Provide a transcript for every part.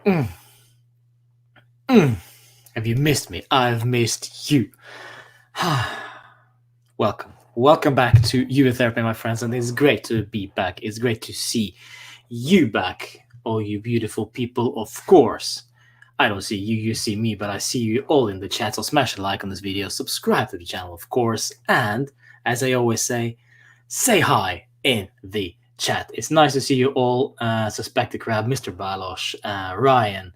Mm, mm. Have you missed me? I've missed you. Welcome back to Juve Therapy, my friends, and it's great to be back. It's great to see you back, all you beautiful people. Of course, I don't see you, you see me, but I see you all in the chat. So smash a like on this video, subscribe to the channel, of course, and as I always say hi in the chat. It's nice to see you all. Suspected Crab, Mr. Balosh, Ryan.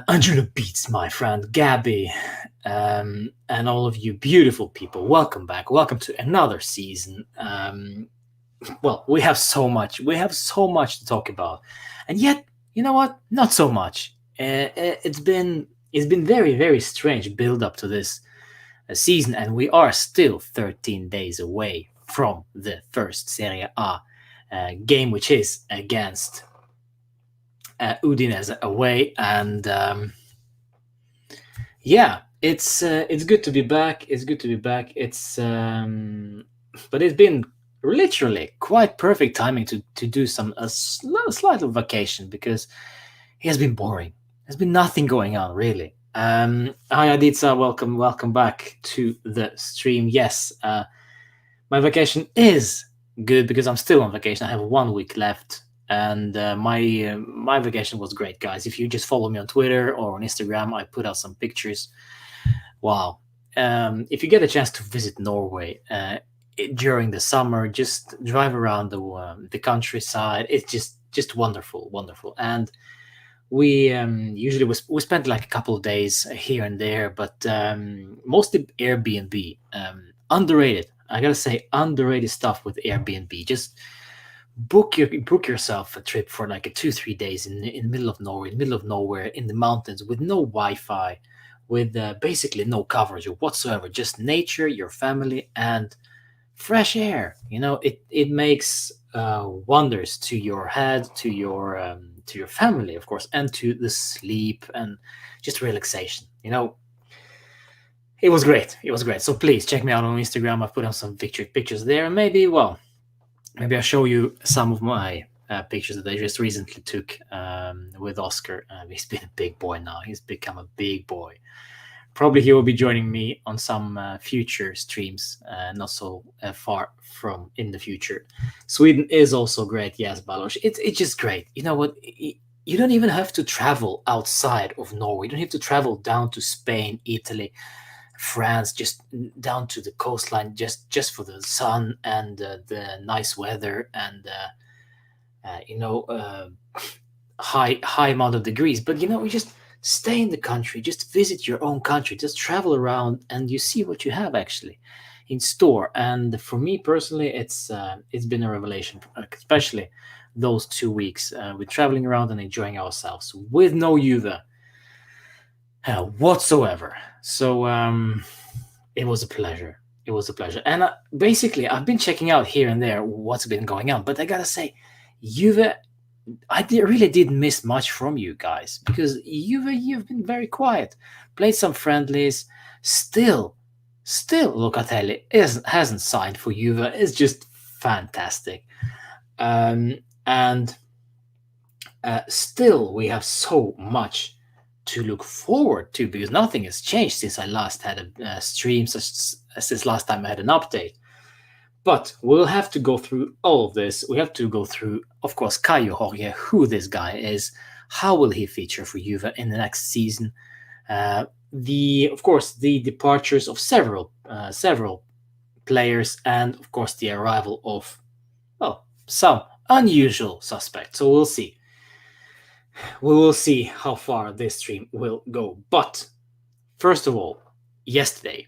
Angela Beats, my friend, Gabby, and all of you beautiful people. Welcome back. Welcome to another season. Well, we have so much. We have so much to talk about, and yet, you know what? Not so much. It's been very strange build up to this season, and we are still 13 days away from the first Serie A game, which is against Udinese away, and yeah, it's good to be back. It's good to be back. But it's been literally quite perfect timing to do a slight of vacation because it has been boring. There's been nothing going on really. Hi Aditsa, welcome back to the stream. Yes, my vacation is good because I'm still on vacation. I have 1 week left. And my vacation was great, guys. If you just follow me on Twitter or on Instagram, I put out some pictures. Wow! If you get a chance to visit Norway during the summer, just drive around the countryside. It's just wonderful, wonderful. And we usually we spent like a couple of days here and there, but mostly Airbnb. Underrated. I gotta say, underrated stuff with Airbnb. Just book yourself a trip for like a 2-3 days in the middle of Norway, middle of nowhere, in the mountains, with no Wi-Fi, with basically no coverage whatsoever, just nature, your family, and fresh air. It makes wonders to your head, to your family, of course, and to the sleep and just relaxation. It was great. It was great. So please check me out on Instagram. I've put on some pictures there, and maybe I'll show you some of my pictures that I just recently took with Oscar. He's been a big boy now. He's become a big boy. Probably he will be joining me on some future streams, not so far from in the future. Sweden is also great. Yes, Balosh. It's just great. You know what? You don't even have to travel outside of Norway. You don't have to travel down to Spain, Italy, France, just down to the coastline, just for the sun and the nice weather and high amount of degrees. But you just stay in the country, just visit your own country, just travel around, and you see what you have actually in store. And for me personally, it's been a revelation, especially those 2 weeks with traveling around and enjoying ourselves with no Juve whatsoever. So it was a pleasure. It was a pleasure. And basically, I've been checking out here and there what's been going on. But I gotta say, Juve, really didn't miss much from you guys because you've been very quiet. Played some friendlies. Still, Locatelli hasn't signed for Juve. It's just fantastic. And still, we have so much to look forward to because nothing has changed since I last had a stream, since last time I had an update. But we'll have to go through all of this. We have to go through, of course, Kaio Jorge, who this guy is, how will he feature for Juve in the next season. Of course, the departures of several players, and of course the arrival of some unusual suspects. So we'll see. We will see how far this stream will go. But first of all, yesterday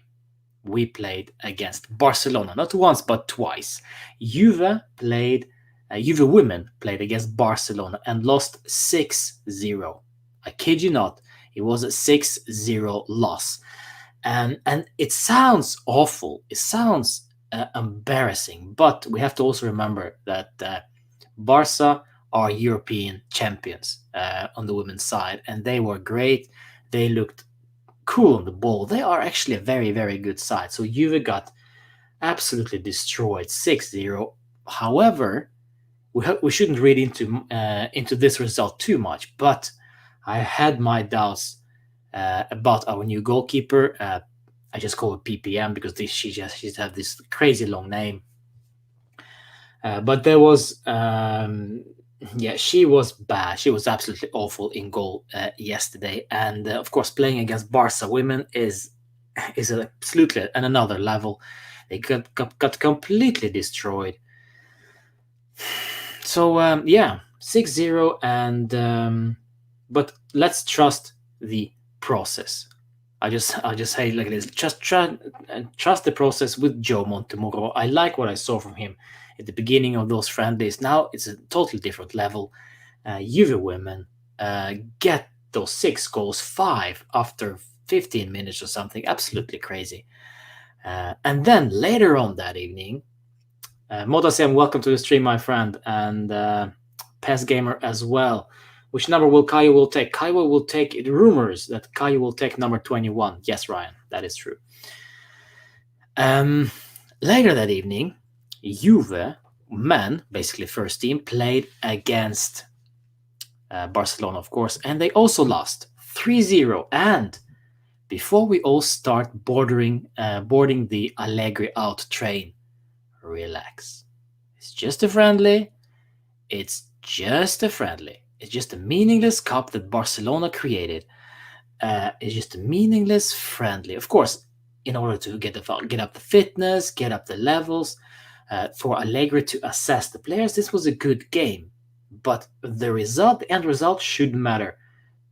we played against Barcelona, not once but twice. Juve women played against Barcelona and lost 6-0. I kid you not, it was a 6-0 loss. And it sounds awful. It sounds embarrassing, but we have to also remember that Barca are European champions on the women's side, and they were great. They looked cool on the ball. They are actually a very good side. So Juve got absolutely destroyed 6-0. However, we shouldn't read into this result too much, but I had my doubts about our new goalkeeper. I just call it PPM because she's had this crazy long name. But there was, yeah, she was bad. She was absolutely awful in goal yesterday, and of course, playing against Barca women is absolutely at another level. They got completely destroyed. So yeah, 6-0, and but let's trust the process. I'll just say it like this: just trust the process with Joe Montemuro. I like what I saw from him at the beginning of those friendlies. Now it's a totally different level. Juve women get those 6 goals, 5 after 15 minutes or something. Absolutely crazy. And then later on that evening, Modasem, welcome to the stream, my friend, and PES Gamer as well. Which number will Kaio will take? Kaio will take, it rumors that Kaio will take number 21. Yes, Ryan, that is true. Later that evening, Juve men, basically first team, played against Barcelona, of course, and they also lost 3-0. And before we all start boarding the Allegri out train, relax. It's just a friendly. It's just a friendly. It's just a meaningless cup that Barcelona created. It's just a meaningless friendly. Of course, in order to get up the fitness, get up the levels, for Allegri to assess the players, this was a good game. But the end result shouldn't matter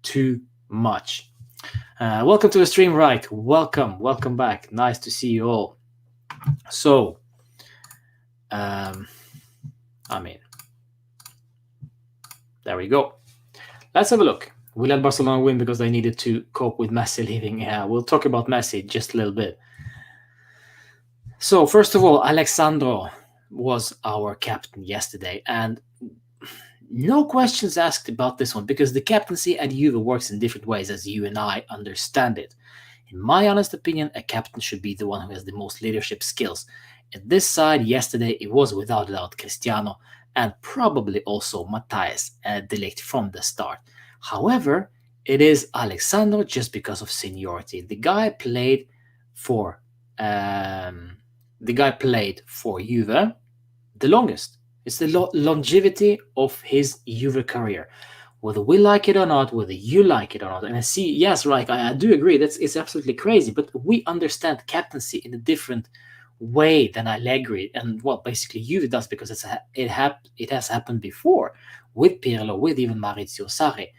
too much. Welcome to the stream, right? Welcome back. Nice to see you all. So, I mean, there we go. Let's have a look. We let Barcelona win because they needed to cope with Messi leaving. Yeah, we'll talk about Messi just a little bit. So, first of all, Alexandro was our captain yesterday, and no questions asked about this one because the captaincy at Juve works in different ways, as you and I understand it. In my honest opinion, a captain should be the one who has the most leadership skills. At this side, yesterday, it was without a doubt Cristiano and probably also Matthias de Ligt from the start. However, it is Alexandro just because of seniority. The guy played for Juve the longest. It's the longevity of his Juve career. Whether we like it or not, whether you like it or not. And I see, yes, right, I do agree. It's absolutely crazy. But we understand captaincy in a different way than Allegri. And, well, basically Juve does because it has happened before with Pirlo, with even Maurizio Sarri.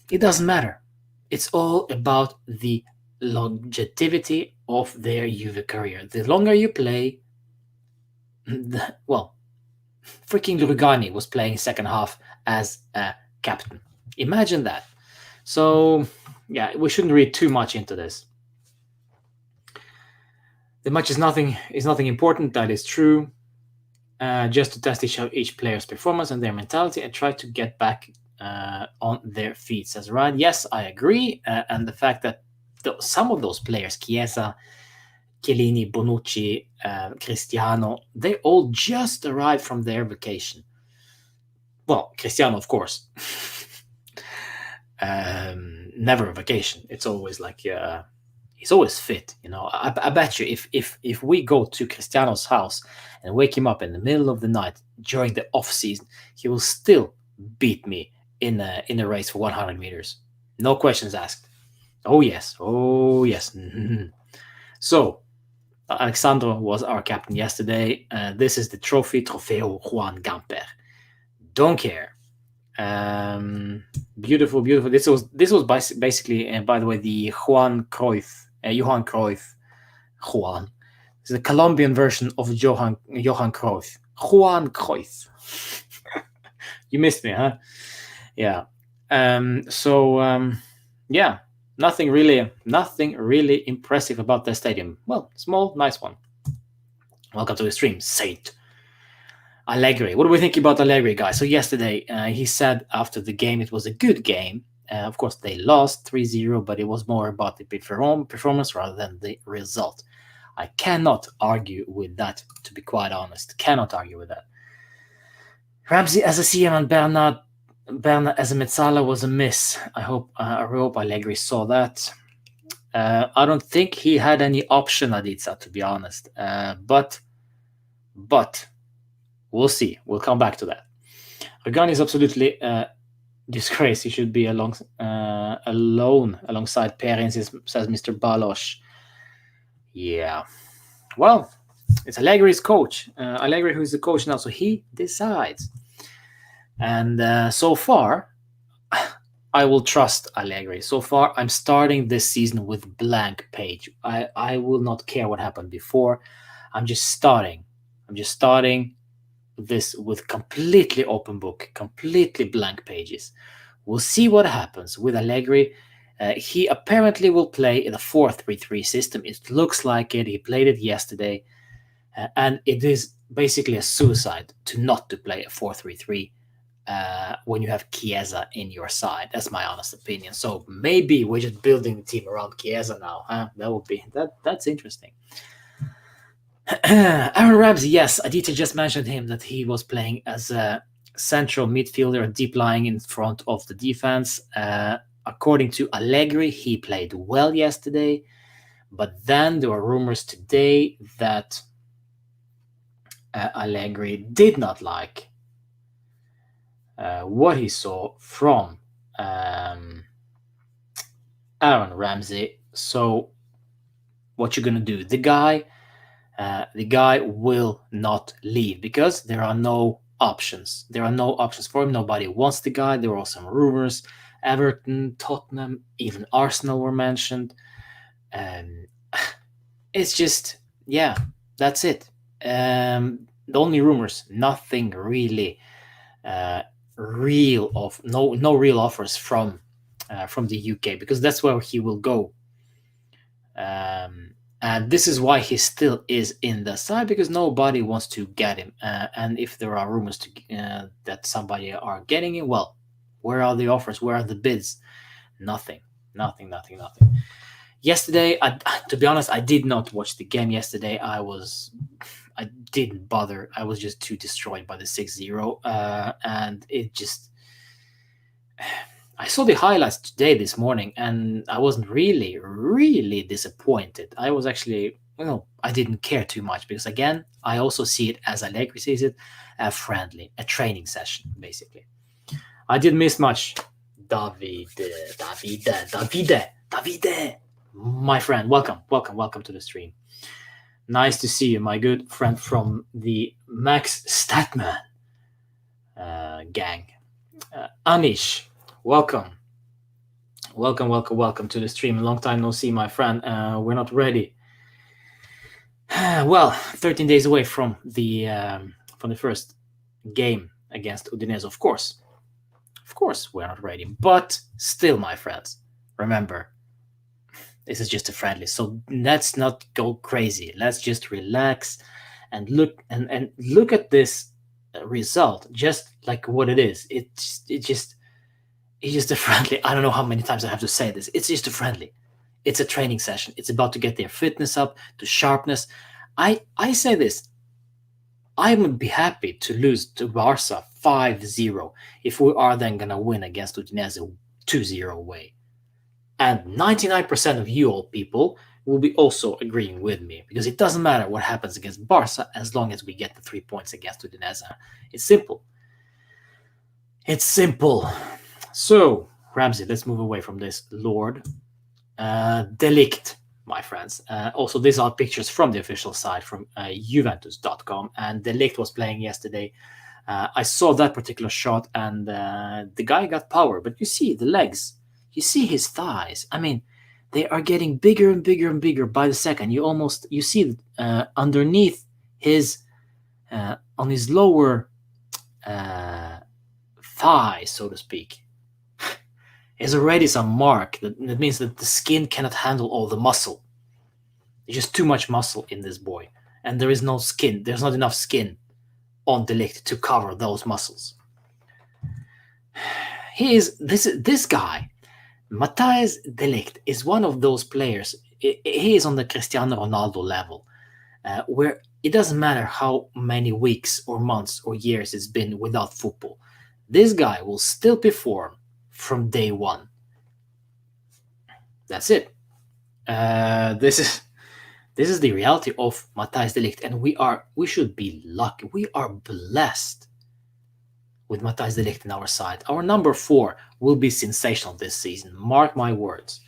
It doesn't matter. It's all about the longevity of their Juve career. The longer you play, freaking Lurgani was playing second half as a captain. Imagine that. So, yeah, we shouldn't read too much into this. The match is nothing important. That is true. Just to test each player's performance and their mentality and try to get back on their feet, says Ryan. Yes, I agree. And the fact that some of those players, Chiesa, Chiellini, Bonucci, Cristiano, they all just arrived from their vacation. Well, Cristiano, of course. Never a vacation. It's always like he's always fit. You know, I bet you if we go to Cristiano's house and wake him up in the middle of the night during the off season, he will still beat me in a race for 100 meters. No questions asked. Oh yes. Mm-hmm. So, Alexandro was our captain yesterday. This is the trophy, Trofeo Juan Gamper. Don't care. Beautiful. This was basically, by the way, the Johan Cruyff. Juan. It's the Colombian version of Johan Cruyff. Juan Cruyff. You missed me, huh? Yeah. Yeah. Nothing really impressive about the stadium. Well, small, nice one. Welcome to the stream, Saint. Allegri. What do we think about Allegri, guys? So yesterday, he said after the game it was a good game. Of course, they lost 3-0, but it was more about the performance rather than the result. I cannot argue with that, to be quite honest. Cannot argue with that. Ramsey as a CM and Bernat as a Mezzala was a miss. I hope Allegri saw that. I don't think he had any option, Aditsa, to be honest. But we'll see. We'll come back to that. Regani is absolutely disgrace. He should be alone alongside Perrin, says Mr. Balosh. Yeah. Well, it's Allegri's coach. Allegri, who's the coach now, so he decides. And so far, I will trust Allegri. So far, I'm starting this season with blank page. I will not care what happened before. I'm just starting this with completely open book, completely blank pages. We'll see what happens with Allegri. He apparently will play in a 4-3-3 system. It looks like it. He played it yesterday. And it is basically a suicide to not to play a 4-3-3 when you have Chiesa in your side. That's my honest opinion. So maybe we're just building the team around Chiesa now. That would be that's interesting. Aaron Ramsey, yes, Aditya just mentioned him that he was playing as a central midfielder, deep lying in front of the defense. According to Allegri, he played well yesterday, but then there were rumors today that Allegri did not like what he saw from Aaron Ramsey. So what you're gonna do? The guy will not leave because there are no options. There are no options for him. Nobody wants the guy. There were some rumors. Everton, Tottenham, even Arsenal were mentioned. It's just, yeah, that's it. The only rumors, nothing really real of no real offers from the UK, because that's where he will go. And this is why he still is in the side, because nobody wants to get him. And if there are rumors that somebody are getting him, well, where are the offers? Where are the bids? Nothing. Yesterday, to be honest, I did not watch the game yesterday. I didn't bother. I was just too destroyed by the 6-0. And it just... I saw the highlights today, this morning, and I wasn't really, really disappointed. I was actually, I didn't care too much because, again, I also see it as Allegri sees it, a training session, basically. I didn't miss much. Davide, my friend, welcome to the stream. Nice to see you, my good friend from the Max Statman gang. Anish, welcome to the stream. Long time no see, my friend. We're not ready. Well, 13 days away from the first game against Udinese, of course we're not ready, but still, my friends, remember, this is just a friendly, so let's not go crazy. Let's just relax and look at this result just like what it is. It's just a friendly. I don't know how many times I have to say this. It's just a friendly. It's a training session. It's about to get their fitness up, to sharpness. I say this. I would be happy to lose to Barca 5-0 if we are then going to win against Udinese 2-0 away. And 99% of you all people will be also agreeing with me, because it doesn't matter what happens against Barca as long as we get the 3 points against Udinese. It's simple. So, Ramsey, let's move away from this Lord. Delict, my friends. Also, these are pictures from the official side, from Juventus.com. And Delict was playing yesterday. I saw that particular shot, and the guy got power. But you see the legs. You see his thighs. I mean, they are getting bigger and bigger and bigger by the second. You see underneath his, on his lower thigh, so to speak, is already some mark. That means that the skin cannot handle all the muscle. There's just too much muscle in this boy, and there is no skin. There's not enough skin on Delict to cover those muscles. This guy, Matthijs de Ligt, is one of those players. He is on the Cristiano Ronaldo level, where it doesn't matter how many weeks or months or years it's been without football. This guy will still perform from day one. That's it. This is the reality of Matthijs de Ligt, and we should be lucky. We are blessed with Matthijs de Ligt in our side. Our number 4 will be sensational this season. Mark my words.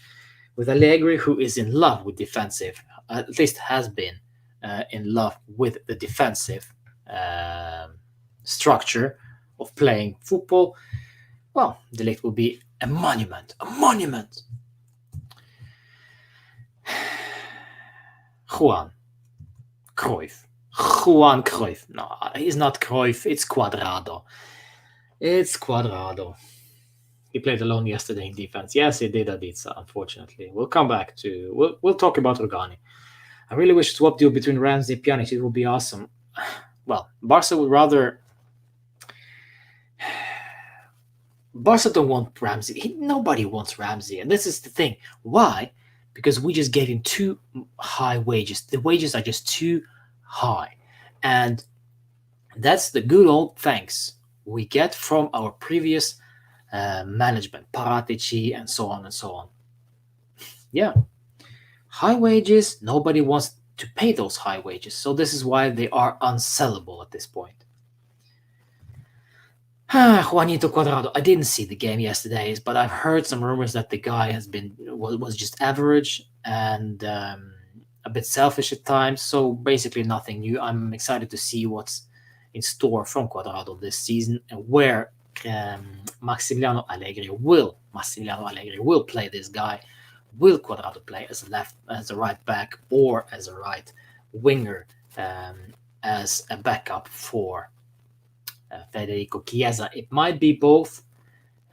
With Allegri, who is in love with defensive, at least has been in love with the defensive structure of playing football, well, de Ligt will be a monument. A monument! Juan Cruyff. Juan Cruyff. No, he's not Cruyff. It's Cuadrado. It's Cuadrado. He played alone yesterday in defense. Yes, he did, Adiza, unfortunately. We'll come back to... We'll talk about Rugani. I really wish a swap deal between Ramsey and Pjanic. It would be awesome. Well, Barca would rather... Barca don't want Ramsey. Nobody wants Ramsey. And this is the thing. Why? Because we just gave him too high wages. The wages are just too high. And that's the good old thanks we get from our previous management, Paratici, and so on and so on. Yeah. High wages, nobody wants to pay those high wages. So this is why they are unsellable at this point. Juanito Cuadrado. I didn't see the game yesterday, but I've heard some rumors that the guy was just average and a bit selfish at times. So basically nothing new. I'm excited to see what's in store from Cuadrado this season and where Massimiliano Allegri will play this guy. Will Cuadrado play as a right back or as a right winger as a backup for Federico Chiesa? It might be both.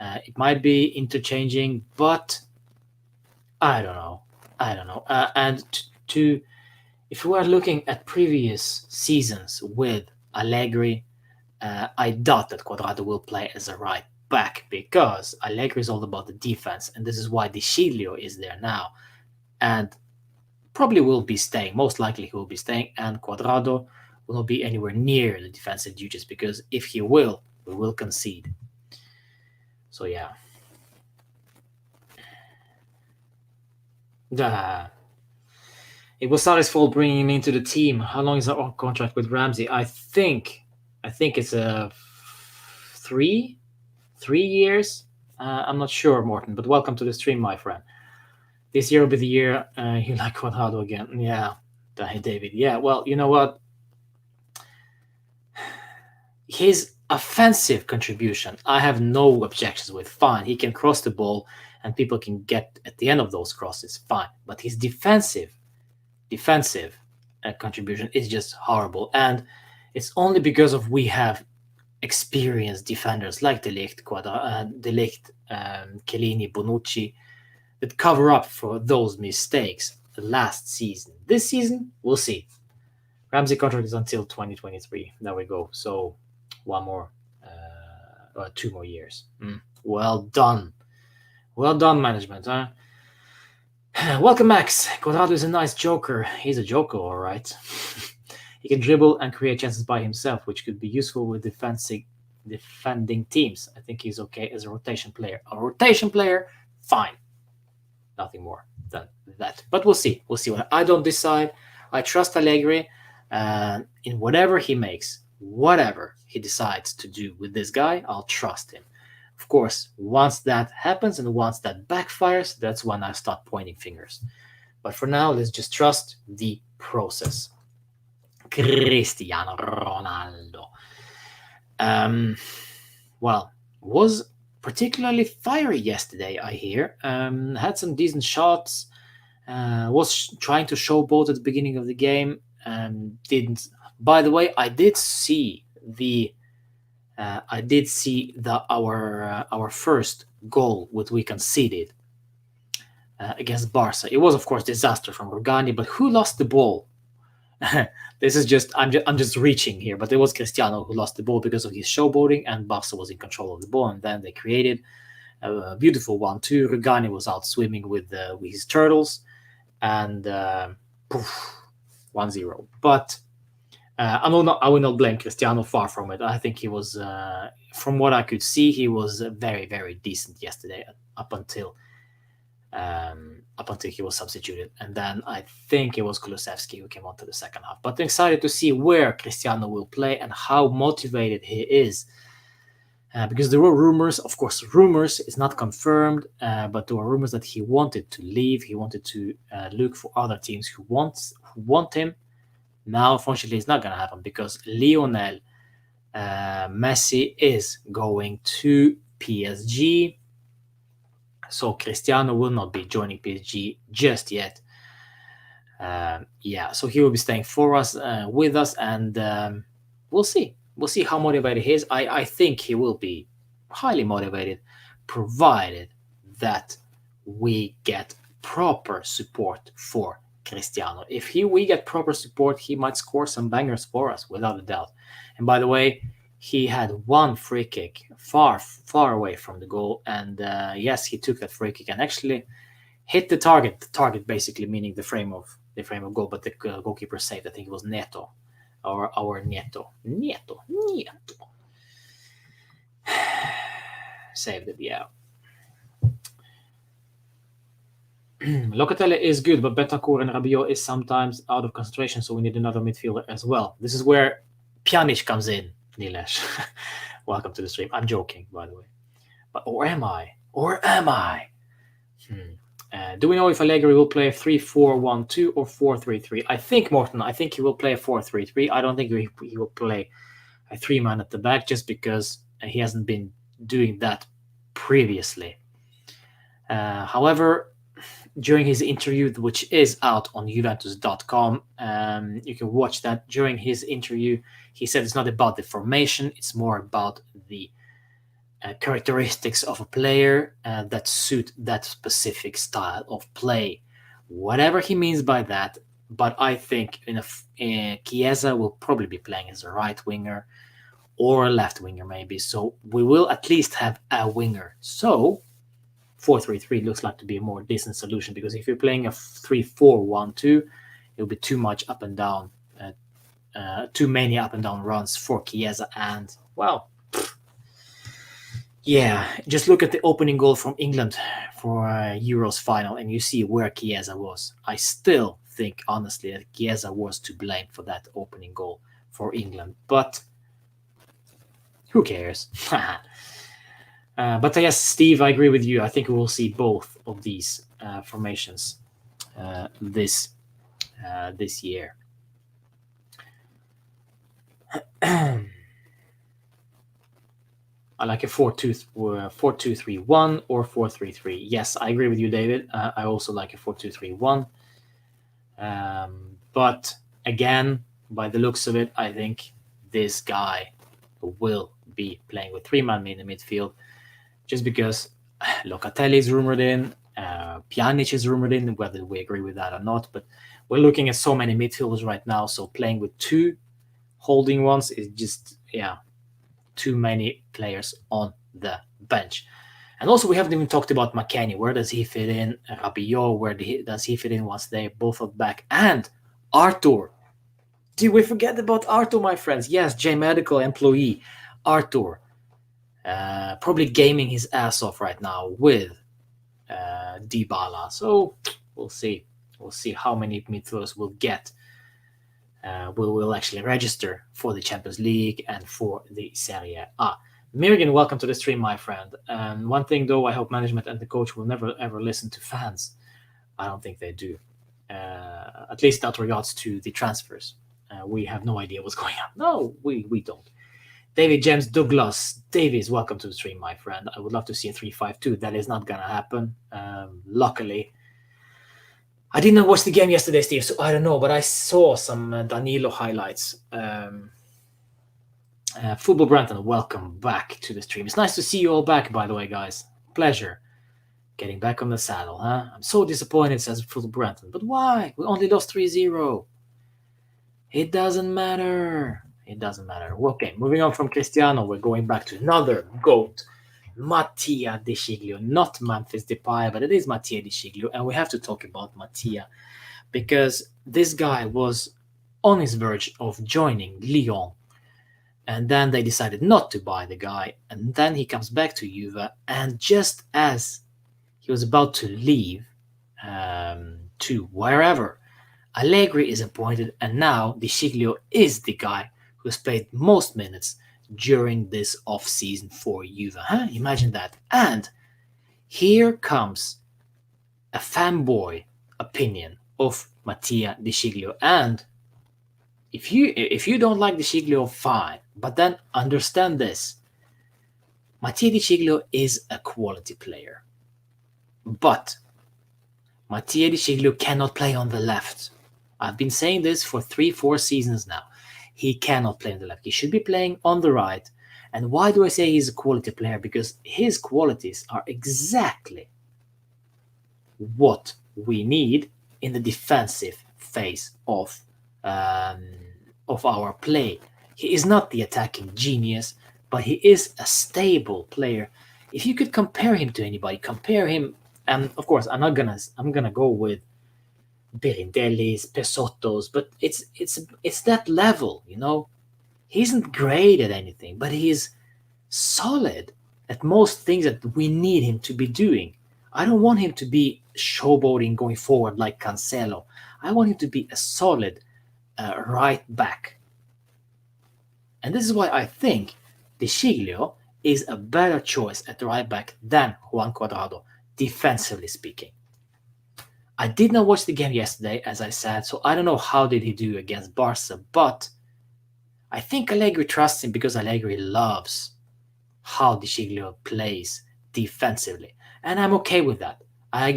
It might be interchanging, but I don't know. And if we are looking at previous seasons with Allegri, I doubt that Cuadrado will play as a right back because Allegri is all about the defense, and this is why Di Sciglio is there now, and probably will be staying. Most likely he will be staying, and Cuadrado will not be anywhere near the defensive duties because if he will, we will concede. So yeah. It was Sarri's fault bringing him into the team. How long is our contract with Ramsey? I think it's a 3 years. I'm not sure, Morton, but welcome to the stream, my friend. This year will be the year you like Cuadrado again. Yeah, David. Yeah, well, you know what? His offensive contribution, I have no objections with. Fine, he can cross the ball and people can get at the end of those crosses. Fine, but his defensive contribution is just horrible, and it's only because of we have experienced defenders like De Ligt, Chiellini, Bonucci that cover up for those mistakes last season. This season, we'll see. Ramsey contract is until 2023. There we go. So 2 more years. Well done. Well done, management, huh? Welcome, Max. Cuadrado is a nice joker. He's a joker, all right. He can dribble and create chances by himself, which could be useful with defending teams. I think he's okay as a rotation player. A rotation player, fine. Nothing more than that. But we'll see. We'll see. I don't decide. I trust Allegri in whatever he makes, whatever he decides to do with this guy, I'll trust him. Of course, once that happens and once that backfires, that's when I start pointing fingers. But for now, let's just trust the process. Cristiano Ronaldo. Was particularly fiery yesterday, I hear. Had some decent shots. Was trying to showboat at the beginning of the game. Didn't. By the way, I did see our first goal, which we conceded against Barca. It was, of course, disaster from Rugani, but who lost the ball? This is just I'm just reaching here, but it was Cristiano who lost the ball because of his showboating, and Barca was in control of the ball, and then they created a beautiful 1-2. Rugani was out swimming with his turtles, and 1-0. But I will not blame Cristiano, far from it. I think he was, from what I could see, he was very, very decent yesterday up until he was substituted. And then I think it was Kulusevski who came on to the second half. But I'm excited to see where Cristiano will play and how motivated he is. Because there were rumors, of course, rumors is not confirmed, but there were rumors that he wanted to leave. He wanted to look for other teams who want him. Now, unfortunately, it's not going to happen because Lionel Messi is going to PSG. So Cristiano will not be joining PSG just yet. So he will be staying for us, with us, and we'll see. We'll see how motivated he is. I think he will be highly motivated, provided that we get proper support for Cristiano. If we get proper support, he might score some bangers for us, without a doubt. And by the way, he had one free kick far away from the goal, and yes, he took that free kick and actually hit the target. The target basically meaning the frame of goal, but the goalkeeper saved. I think it was Neto, or our Nieto. Saved it, yeah. Locatelli is good, but Bentancur and Rabiot is sometimes out of concentration, so we need another midfielder as well. This is where Pjanic comes in, Nilesh. Welcome to the stream. I'm joking, by the way. But or am I? Do we know if Allegri will play a 3-4-1-2 or 4-3-3? I think, Morten, he will play a 4-3-3. I don't think he will play a 3-man at the back, just because he hasn't been doing that previously. However, during his interview, which is out on Juventus.com, you can watch that. During his interview, he said it's not about the formation, it's more about the characteristics of a player that suit that specific style of play. Whatever he means by that, but I think Chiesa will probably be playing as a right winger or a left winger maybe, so we will at least have a winger. So 4-3-3 looks like to be a more decent solution, because if you're playing a 3-4-1-2, it'll be too much up and down, too many up and down runs for Chiesa, and just look at the opening goal from England for Euros final, and you see where Chiesa was. I still think, honestly, that Chiesa was to blame for that opening goal for England, but who cares? But yes, Steve, I agree with you. I think we will see both of these formations this year. I like a 4-2-3-1 or 4-3-3. Yes, I agree with you, David. I also like a 4-2-3-1. But again, by the looks of it, I think this guy will be playing with 3-man in the midfield, just because Locatelli is rumored in, Pjanic is rumored in, whether we agree with that or not. But we're looking at so many midfielders right now, so playing with 2 holding ones is just, too many players on the bench. And also, we haven't even talked about McKennie. Where does he fit in? Rabiot, where does he fit in once they both are back? And Arthur. Did we forget about Arthur, my friends? Yes, J-Medical employee Arthur. Probably gaming his ass off right now with Dybala. So we'll see. We'll see how many midfielders we'll get. Will actually register for the Champions League and for the Serie A. Mirgan, welcome to the stream, my friend. One thing, though, I hope management and the coach will never, ever listen to fans. I don't think they do. At least not regards to the transfers. We have no idea what's going on. No, we don't. David James Douglas Davies, welcome to the stream, my friend. I would love to see a 3-5-2. That is not going to happen. Luckily, I didn't watch the game yesterday, Steve, so I don't know, but I saw some Danilo highlights. Football Brenton, welcome back to the stream. It's nice to see you all back, by the way, guys. Pleasure getting back on the saddle, huh? I'm so disappointed, says Football Brenton. But why? We only lost 3-0. It doesn't matter. It doesn't matter. Okay, moving on from Cristiano, we're going back to another GOAT, Mattia De Sciglio. Not Memphis Depay, but it is Mattia De Sciglio. And we have to talk about Mattia, because this guy was on his verge of joining Lyon. And then they decided not to buy the guy. And then he comes back to Juve. And just as he was about to leave to wherever, Allegri is appointed. And now De Sciglio is the guy who has played most minutes during this off-season for Juve. Huh? Imagine that. And here comes a fanboy opinion of Mattia De Sciglio. And if you don't like De Sciglio, fine. But then understand this. Mattia De Sciglio is a quality player. But Mattia De Sciglio cannot play on the left. I've been saying this for 3-4 seasons now. He cannot play on the left. He should be playing on the right. And why do I say he's a quality player? Because his qualities are exactly what we need in the defensive phase of our play. He is not the attacking genius, but he is a stable player. If you could compare him to anybody, compare him. And of course, I'm gonna go with Birindelli's, Pesotto's, but it's that level, you know. He isn't great at anything, but he is solid at most things that we need him to be doing. I don't want him to be showboating going forward like Cancelo. I want him to be a solid right back. And this is why I think De Sciglio is a better choice at the right back than Juan Cuadrado, defensively speaking. I did not watch the game yesterday, as I said, so I don't know how did he do against Barca, but I think Allegri trusts him because Allegri loves how De Sciglio plays defensively. And I'm okay with that. I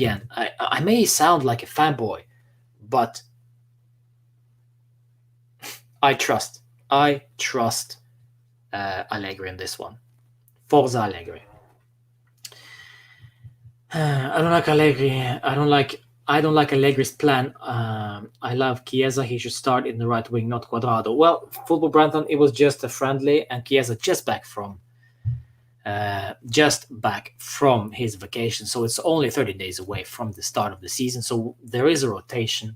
may sound like a fanboy, but I trust Allegri in this one. Forza Allegri. I don't like Allegri. I don't like Allegri's plan. I love Chiesa. He should start in the right wing, not Cuadrado. Well, Football Brandon, it was just a friendly, and Chiesa just back from his vacation. So it's only 30 days away from the start of the season. So there is a rotation.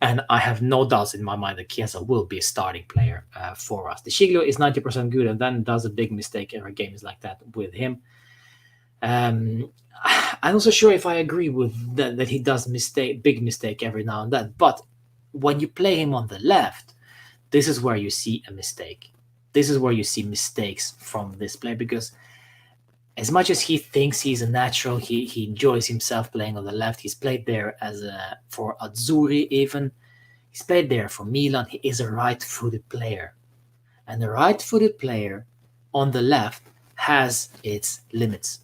And I have no doubts in my mind that Chiesa will be a starting player for us. De Sciglio is 90% good and then does a big mistake every game is like that with him. I'm also sure if I agree with that he does big mistake every now and then. But when you play him on the left, this is where you see a mistake. This is where you see mistakes from this player, because as much as he thinks he's a natural, he enjoys himself playing on the left. He's played there for Azzurri even. He's played there for Milan. He is a right-footed player. And the right-footed player on the left has its limits.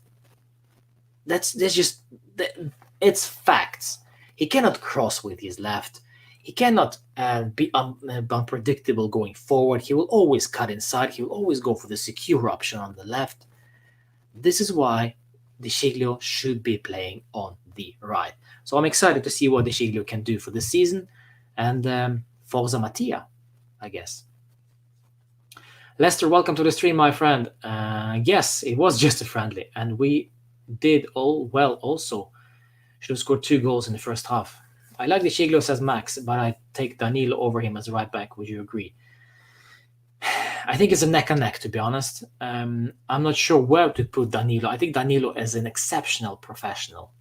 It's facts. He cannot cross with his left. He cannot be unpredictable going forward. He will always cut inside. He will always go for the secure option on the left. This is why De Sciglio should be playing on the right. So I'm excited to see what De Sciglio can do for this season. And Forza Mattia, I guess. Lester, welcome to the stream, my friend. Yes, it was just a friendly. And we did all well also. Should have scored 2 goals in the first half. I like De Sciglio, says Max, but I take Danilo over him as right back. Would you agree? I think it's a neck and neck, to be honest. I'm not sure where to put Danilo. I think Danilo is an exceptional professional.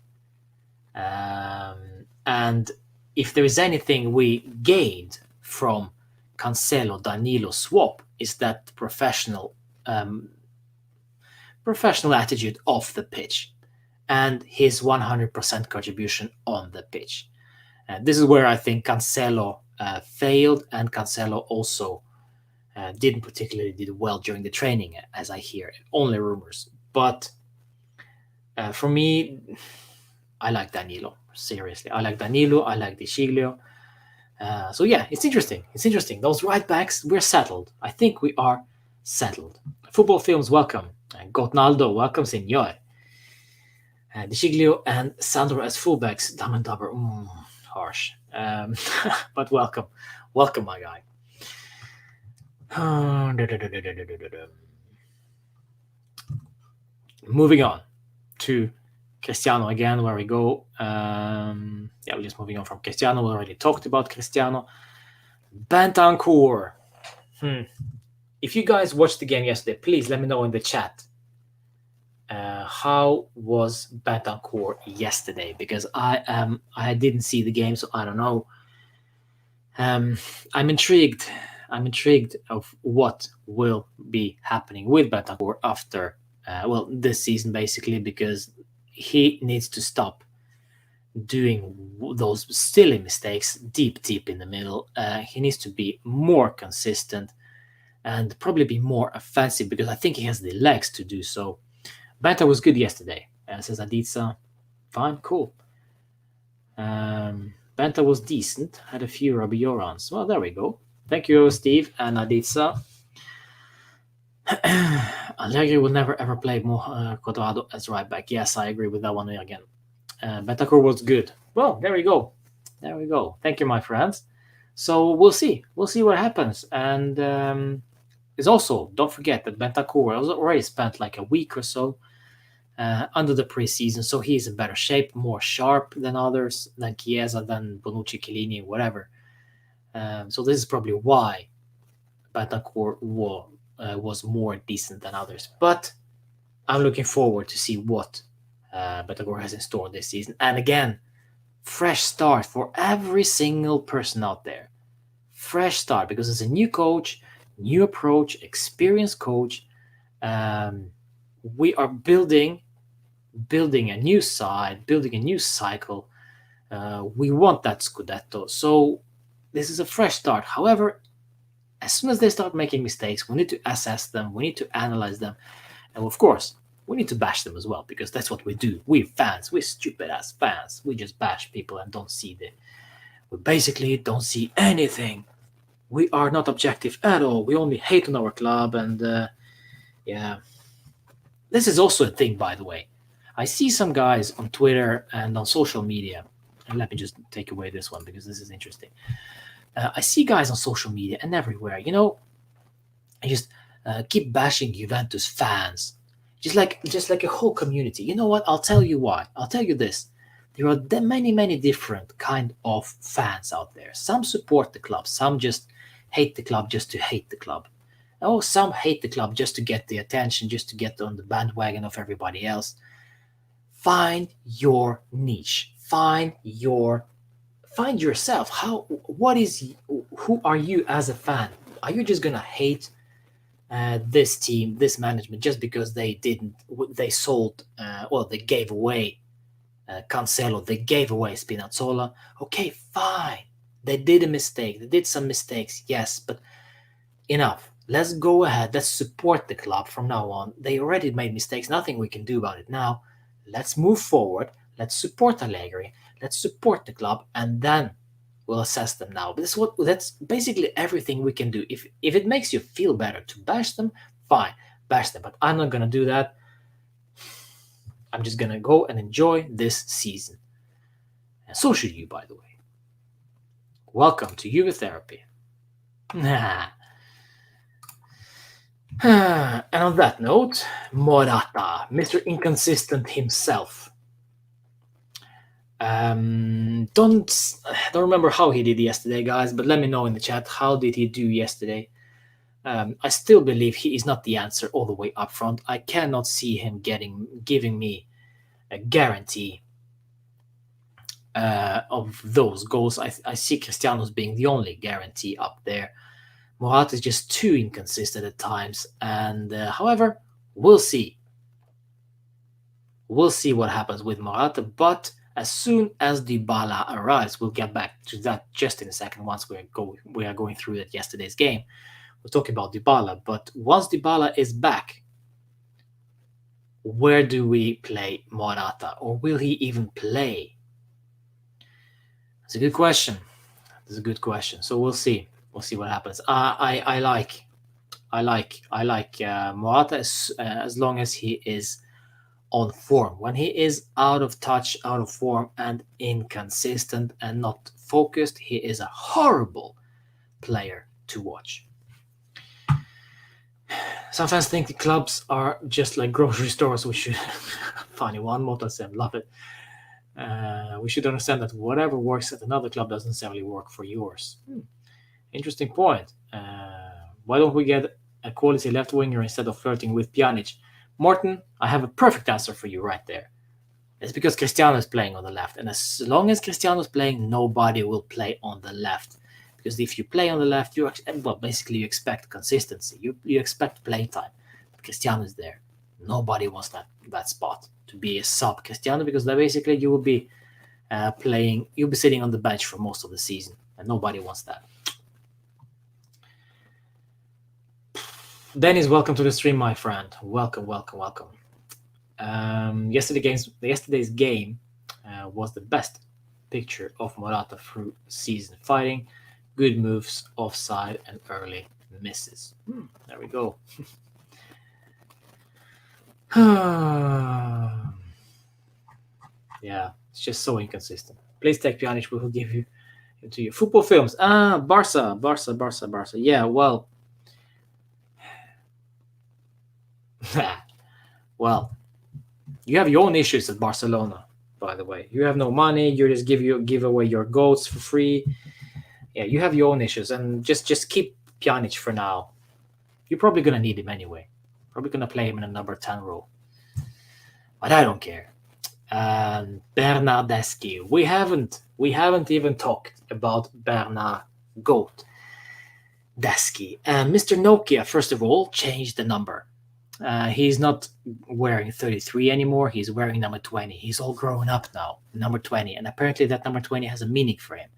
And if there is anything we gained from Cancelo-Danilo swap, is that professional attitude off the pitch and his 100% contribution on the pitch. This is where I think Cancelo failed, and Cancelo also didn't particularly did well during the training, as I hear. Only rumors. But for me, I like Danilo. Seriously. I like Danilo. I like De Sciglio. So yeah, it's interesting. It's interesting. Those right backs, we're settled. I think we are settled. Football Films, welcome. Gotnaldo, welcome, senor. De Sciglio and Sandro as fullbacks. Dumb and Dumber. Harsh. But welcome. Welcome, my guy. Moving on to Cristiano again, where we go. We're just moving on from Cristiano. We already talked about Cristiano. Bentancur. If you guys watched the game yesterday, please let me know in the chat. How was Bentancur yesterday? Because I didn't see the game, so I don't know. I'm intrigued. I'm intrigued of what will be happening with Bentancur after this season, basically, because he needs to stop doing those silly mistakes deep in the middle. He needs to be more consistent and probably be more offensive, because I think he has the legs to do so. Banta was good yesterday, says Aditsa. Fine, cool. Banta was decent, had a few Rabiorans. Well, there we go. Thank you, Steve and Aditsa. Allegri will never ever play Quadrado as right back. Yes, I agree with that one again. Bentancur was good. Well, there we go. There we go. Thank you, my friends. So we'll see. We'll see what happens. And it's also, don't forget that Bentancur has already spent like a week or so under the preseason, so he's in better shape, more sharp than others, than Chiesa, than Bonucci, Chiellini, whatever. So this is probably why Bentancur was more decent than others. But I'm looking forward to see what Bentancur has in store this season. And again, fresh start for every single person out there. Fresh start, because it's a new coach, new approach, experienced coach. We are building a new side, building a new cycle. We want that Scudetto. So this is a fresh start. However, as soon as they start making mistakes, we need to assess them, we need to analyze them, and of course, we need to bash them as well, because that's what we do. We're fans, we're stupid ass fans. We just bash people and we basically don't see anything. We are not objective at all. We only hate on our club, and yeah. This is also a thing, by the way. I see some guys on Twitter and on social media, and let me just take away this one because this is interesting. I see guys on social media and everywhere, I just keep bashing Juventus fans, just like a whole community. You know what? I'll tell you why. I'll tell you this. There are many different kind of fans out there. Some support the club, some just hate the club just to hate the club. Oh, some hate the club just to get the attention, just to get on the bandwagon of everybody else. Find your niche. Find yourself. Who are you as a fan? Are you just gonna hate this team, this management, just because they sold, they gave away Cancelo, they gave away Spinazzola? Okay, fine. They did a mistake. They did some mistakes, yes, but enough. Let's go ahead. Let's support the club from now on. They already made mistakes. Nothing we can do about it now. Let's move forward. Let's support Allegri. Let's support the club, and then we'll assess them now. But that's basically everything we can do. If it makes you feel better to bash them, fine, bash them. But I'm not gonna do that. I'm just gonna go and enjoy this season. And so should you, by the way. Welcome to Juve Therapy. And on that note, Morata, Mr. Inconsistent himself. Don't remember how he did yesterday, guys, but let me know in the chat, how did he do yesterday? I still believe he is not the answer all the way up front. I cannot see him giving me a guarantee of those goals. I see Cristiano's being the only guarantee up there. Morata is just too inconsistent at times, and however, we'll see. We'll see what happens with Morata, but as soon as Dybala arrives, we'll get back to that just in a second. Once we are going through that yesterday's game, we're talking about Dybala. But once Dybala is back, where do we play Morata, or will he even play? That's a good question. So we'll see. We'll see what happens. I like Morata as long as he is on form. When he is out of touch, out of form, and inconsistent and not focused, he is a horrible player to watch. Some fans think the clubs are just like grocery stores. We should funny one, Motasem, love it. We should understand that whatever works at another club doesn't necessarily work for yours. Interesting point. Why don't we get a quality left winger instead of flirting with Pjanic? Morton, I have a perfect answer for you right there. It's because Cristiano is playing on the left, and as long as Cristiano is playing, nobody will play on the left. Because if you play on the left, basically you expect consistency. You expect play time. Cristiano is there. Nobody wants that spot to be a sub Cristiano, because then basically you will be playing. You'll be sitting on the bench for most of the season, and nobody wants that. Dennis, welcome to the stream, my friend. Welcome. Yesterday's game was the best picture of Morata through season fighting, good moves, offside, and early misses. There we go. Yeah, it's just so inconsistent. Please take Pjanic, we will give you to you. Football films. Barca. Yeah, well. Well, you have your own issues at Barcelona, by the way. You have no money, you just give away your goats for free. Yeah, you have your own issues, and just keep Pjanic for now. You're probably gonna need him anyway. Probably gonna play him in a number 10 role. But I don't care. Bernardeschi. We haven't even talked about Bernard Goat Deschi. Mr. Nokia, first of all, changed the number. He's not wearing 33 anymore. He's wearing number 20. He's all grown up now, number 20. And apparently that number 20 has a meaning for him.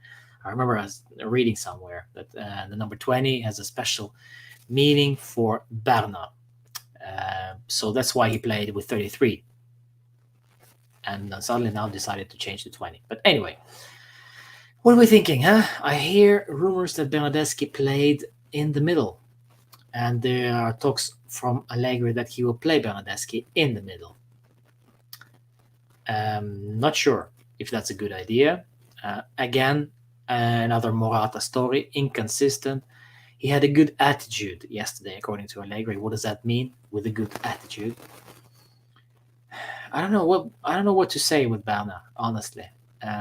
I remember I was reading somewhere that the number 20 has a special meaning for Bernard. So that's why he played with 33. And suddenly now decided to change to 20. But anyway, what are we thinking, huh? I hear rumors that Bernardeschi played in the middle. And there are talks from Allegri that he will play Bernardeschi in the middle. Not sure if that's a good idea. Again, another Morata story, inconsistent. He had a good attitude yesterday, according to Allegri. What does that mean, with a good attitude? I don't know what to say with Bernard, honestly.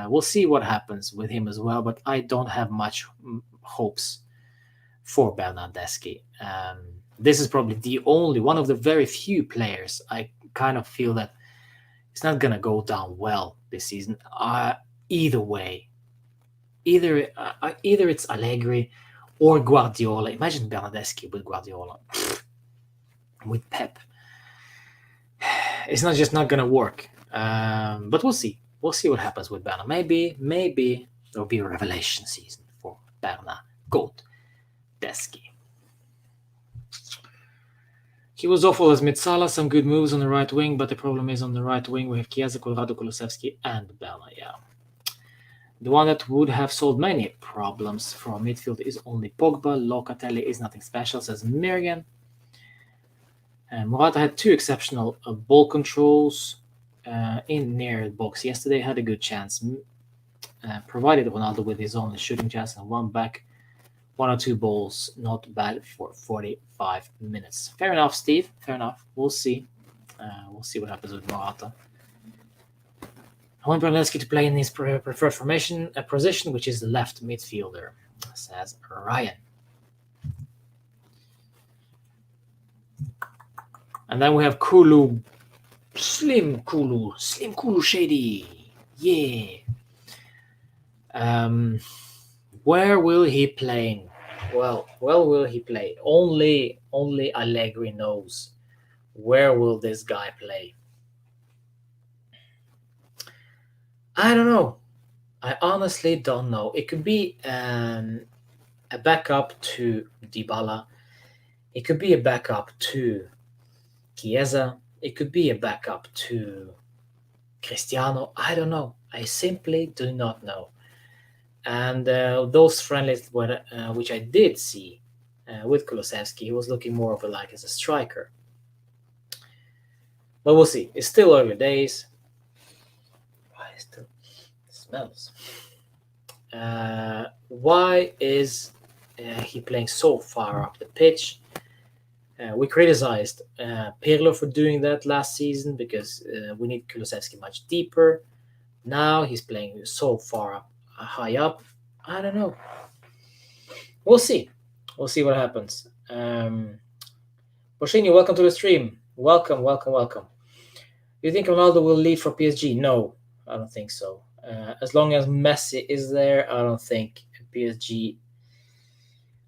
We'll see what happens with him as well, but I don't have much hopes for Bernardeschi. This is probably the only one of the very few players I kind of feel that it's not gonna go down well this season. Either way, either it's Allegri or Guardiola. Imagine Bernardeschi with Guardiola, with Pep. It's not gonna work. But we'll see. We'll see what happens with Bernard. Maybe there'll be a revelation season for Bernard Goat Deschi. He was awful as Mitsala, some good moves on the right wing, but the problem is on the right wing we have Chiesa, Colorado, Kulusevski, and Bernard. Yeah. The one that would have solved many problems for midfield is only Pogba. Locatelli is nothing special, says Miriam. Morata had two exceptional ball controls in near the box yesterday, had a good chance, provided Ronaldo with his own shooting chance and one back, one or two balls, not bad for 45 minutes. Fair enough, Steve, fair enough. We'll see. We'll see what happens with Morata. I want Bernardeschi to play in his preferred formation position, which is the left midfielder, says Ryan. And then we have Slim Kulu Shady. Yeah. Where will he play? Well, will he play? Only Allegri knows. Where will this guy play? I don't know. I honestly don't know. It could be a backup to Dybala. It could be a backup to Chiesa. It could be a backup to Cristiano. I don't know. I simply do not know. And those friendlies which I did see with Kulusevski, he was looking more of as a striker. But we'll see. It's still early days. It still smells. Why is he playing so far up the pitch? We criticized Pirlo for doing that last season because we need Kulusevski much deeper. Now he's playing so far up, high up. I don't know. We'll see. We'll see what happens. Boshini, welcome to the stream. Welcome, welcome, welcome. Do you think Ronaldo will leave for PSG? No, I don't think so. As long as Messi is there, I don't think PSG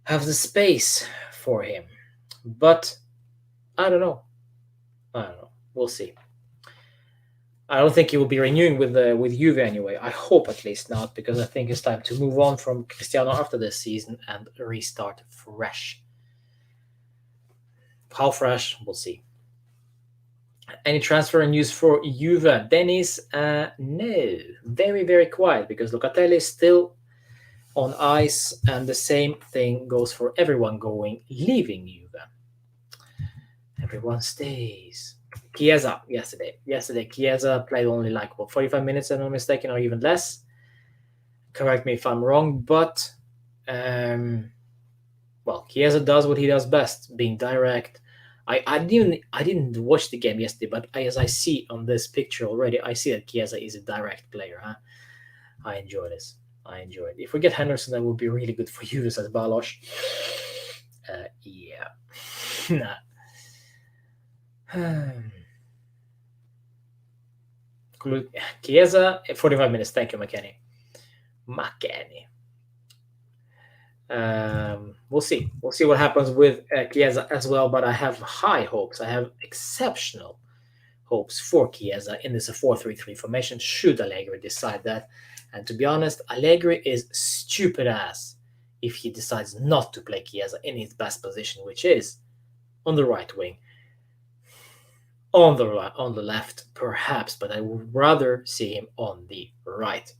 have the space for him. But I don't know. I don't know. We'll see. I don't think he will be renewing with Juve anyway. I hope at least not, because I think it's time to move on from Cristiano after this season and restart fresh. How fresh? We'll see. Any transfer news for Juve? Dennis? No. Very, very quiet, because Locatelli is still on ice, and the same thing goes for everyone leaving Juve. Everyone stays. Chiesa yesterday. Chiesa played only like 45 minutes, if I'm not mistaken, or even less. Correct me if I'm wrong, but Chiesa does what he does best, being direct. I didn't watch the game yesterday, but as I see on this picture already, I see that Chiesa is a direct player. Huh? I enjoy this. I enjoy it. If we get Henderson, that would be really good for you, says Balosh. Yeah. Chiesa, 45 minutes. Thank you, McKenny. We'll see. We'll see what happens with Chiesa as well, but I have high hopes. I have exceptional hopes for Chiesa in this 4-3-3 formation, should Allegri decide that. And to be honest, Allegri is stupid ass if he decides not to play Chiesa in his best position, which is on the right wing. On the left, perhaps, but I would rather see him on the right.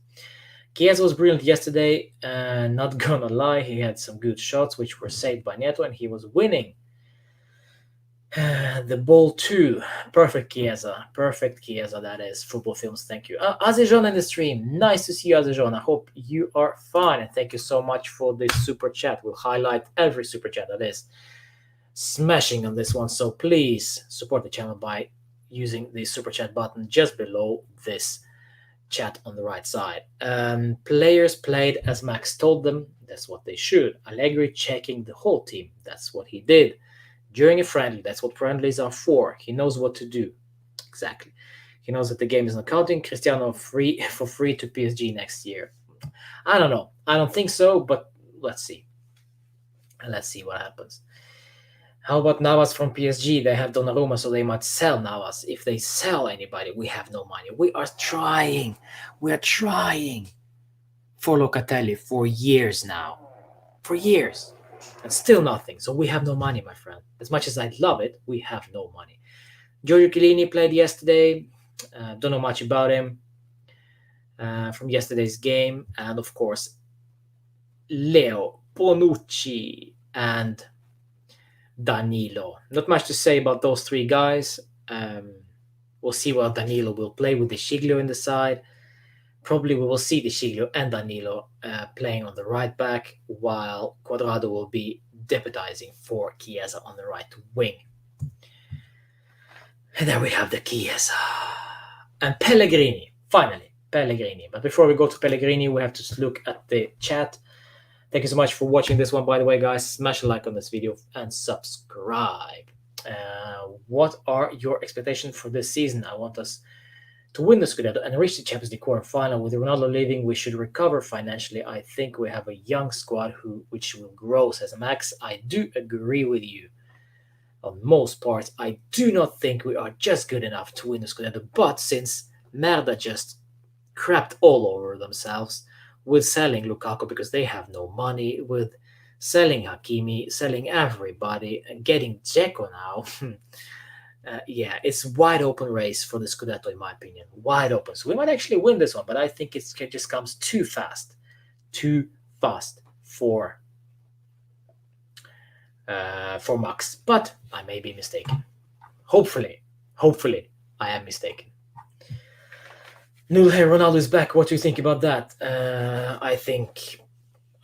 Chiesa was brilliant yesterday, not gonna lie, he had some good shots which were saved by Neto, and he was winning the ball too. Perfect Chiesa, that is. Football Films, thank you. Azejon in the stream, nice to see you, Azejon. I hope you are fine, and thank you so much for this super chat. We'll highlight every super chat that is smashing on this one, so please support the channel by using the super chat button just below this chat on the right side. Players played as Max told them, that's what they should. Allegri checking the whole team, that's what he did during a friendly. That's what friendlies are for. He knows what to do. Exactly. He knows that the game is not counting. Cristiano free to PSG next year. I don't know. I don't think so, but let's see. Let's see what happens. How about Navas from PSG? They have Donnarumma, so they might sell Navas. If they sell anybody, we have no money. We are trying. We're trying for Locatelli for years now. For years. And still nothing. So we have no money, my friend. As much as I'd love it, we have no money. Giorgio Chiellini played yesterday. Don't know much about him from yesterday's game. And of course, Leo, Bonucci, and Danilo. Not much to say about those three guys. We'll see what Danilo will play with De Sciglio in the side. Probably we will see De Sciglio and Danilo playing on the right back, while Cuadrado will be deputizing for Chiesa on the right wing. And there we have the Chiesa. And Pellegrini, finally, Pellegrini. But before we go to Pellegrini, we have to look at the chat. Thank you so much for watching this one, by the way, guys. Smash a like on this video and subscribe. What are your expectations for this season? I want us to win the Scudetto and reach the Champions League quarterfinal. With Ronaldo leaving, we should recover financially. I think we have a young squad which will grow, says Max. I do agree with you on most parts. I do not think we are just good enough to win the Scudetto, but since Merda just crapped all over themselves with selling Lukaku because they have no money, with selling Hakimi, selling everybody, and getting Dzeko now, yeah, it's wide open race for the Scudetto, in my opinion. Wide open. So we might actually win this one, but I think it just comes too fast for Max. But I may be mistaken. Hopefully, I am mistaken. Noodle hair, Ronaldo is back. What do you think about that? I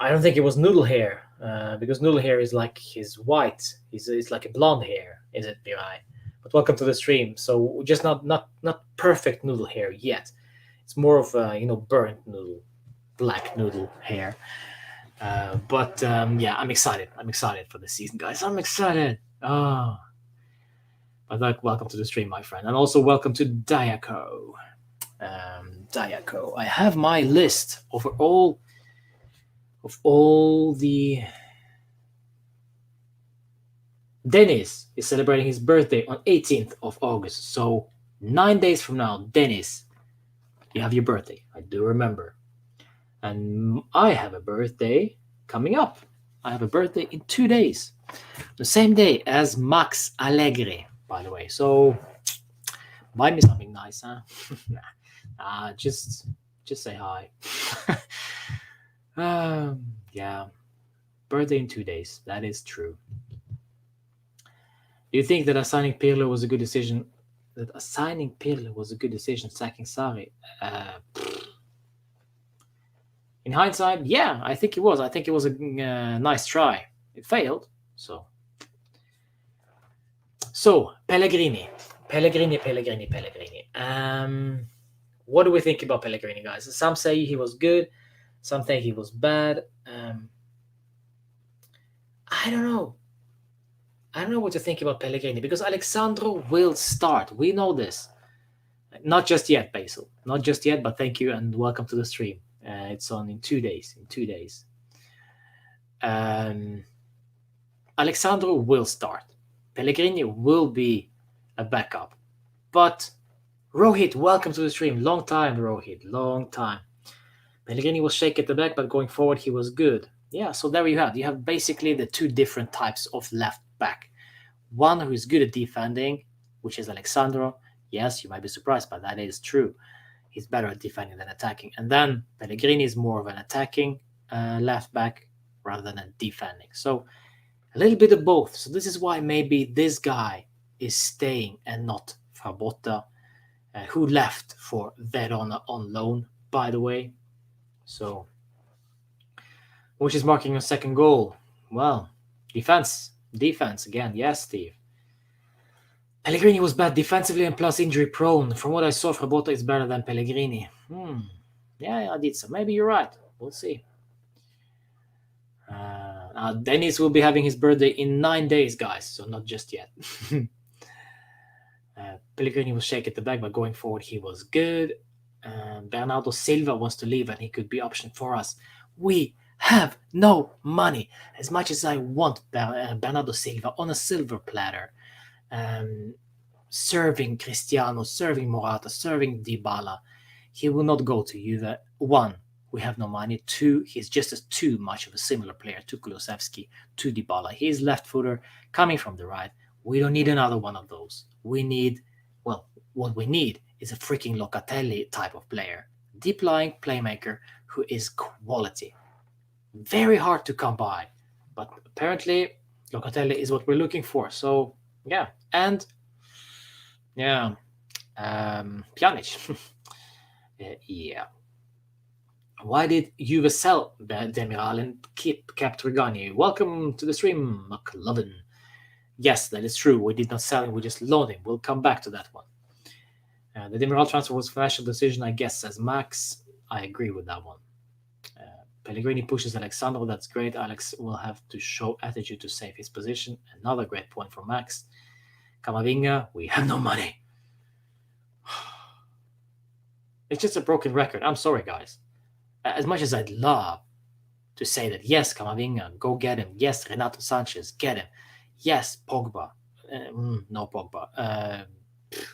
don't think it was noodle hair, because noodle hair is like his white. It's like a blonde hair, is it, Mirai? But welcome to the stream. So just not perfect noodle hair yet. It's more of a burnt noodle, black noodle hair. Yeah, I'm excited. I'm excited for the season, guys. I'm excited. Oh, but welcome to the stream, my friend, and also welcome to Dayako. Dayako. I have my list of all the. Dennis is celebrating his birthday on 18th of August. So 9 days from now, Dennis, you have your birthday. I do remember. And I have a birthday coming up. I have a birthday in 2 days. The same day as Max Allegri, by the way. So buy me something nice, huh? Just say hi. Yeah. Birthday in 2 days. That is true. Do you think that assigning Pirlo was a good decision? That assigning Pirlo was a good decision, sacking Sarri? In hindsight, yeah, I think it was. I think it was a nice try. It failed, so. So, Pellegrini. What do we think about Pellegrini, guys? Some say he was good. Some think he was bad. I don't know. I don't know what to think about Pellegrini because Alexandro will start. We know this. Not just yet, Basil. Not just yet, but thank you and welcome to the stream. It's on in 2 days. In 2 days. Alexandro will start. Pellegrini will be a backup. But Rohit, welcome to the stream. Long time, Rohit. Long time. Pellegrini was shaky at the back, but going forward, he was good. Yeah, so there you have. You have basically the two different types of left back. One who is good at defending, which is Alexandro. Yes, you might be surprised, but that is true. He's better at defending than attacking. And then Pellegrini is more of an attacking left back rather than defending. So a little bit of both. So this is why maybe this guy is staying and not Frabotta, who left for Verona on loan, by the way. So, which is marking a second goal. Well, defense again. Yes, Steve. Pellegrini was bad defensively and plus injury prone. From what I saw, Frabotta is better than Pellegrini. Yeah, I did so. Maybe you're right. We'll see. Dennis will be having his birthday in 9 days, guys, so not just yet. Pellegrini was shaky at the back, but going forward, he was good. Bernardo Silva wants to leave, and he could be option for us. We have no money. As much as I want Bernardo Silva on a silver platter, serving Cristiano, serving Morata, serving Dybala, he will not go to Juve. One, we have no money. Two, he's just as too much of a similar player to Kulusevski, to Dybala. He's left footer, coming from the right. We don't need another one of those. We need, well, what we need is a freaking Locatelli type of player. Deep-lying playmaker who is quality. Very hard to come by. But apparently, Locatelli is what we're looking for. So, yeah. And, yeah, Pjanic. Yeah. Why did Juve sell Demiral and kept Regani? Welcome to the stream, McLovin. Yes, that is true. We did not sell him. We just loaned him. We'll come back to that one. The Demiral transfer was a financial decision, I guess, says Max. I agree with that one. Pellegrini pushes Alexandro. That's great. Alex will have to show attitude to save his position. Another great point for Max. Camavinga, we have no money. It's just a broken record. I'm sorry, guys. As much as I'd love to say that, yes, Camavinga, go get him. Yes, Renato Sanchez, get him. Yes, Pogba. No Pogba.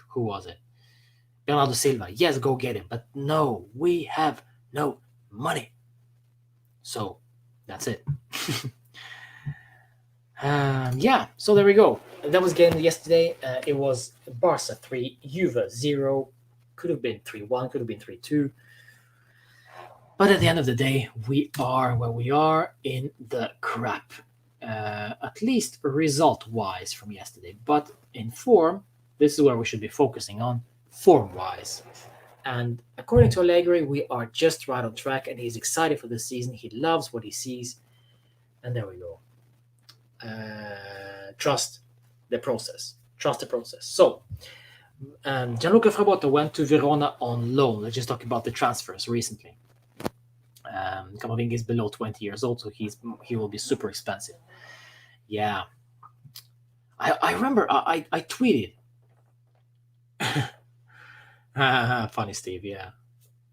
Who was it? Bernardo Silva. Yes, go get him. But no, we have no money. So, that's it. Yeah, so there we go. That was game yesterday. It was Barca 3, Juve 0. Could have been 3-1, could have been 3-2. But at the end of the day, we are where we are in the crap. At least result-wise from yesterday. But in form, this is where we should be focusing on, form-wise. And according to Allegri, we are just right on track, and he's excited for this season. He loves what he sees. And there we go. Trust the process. Trust the process. So, Gianluca Frabotta went to Verona on loan. Let's just talk about the transfers recently. Camavinga is below 20 years old, so he will be super expensive. Yeah, I remember I tweeted. Funny Steve, yeah,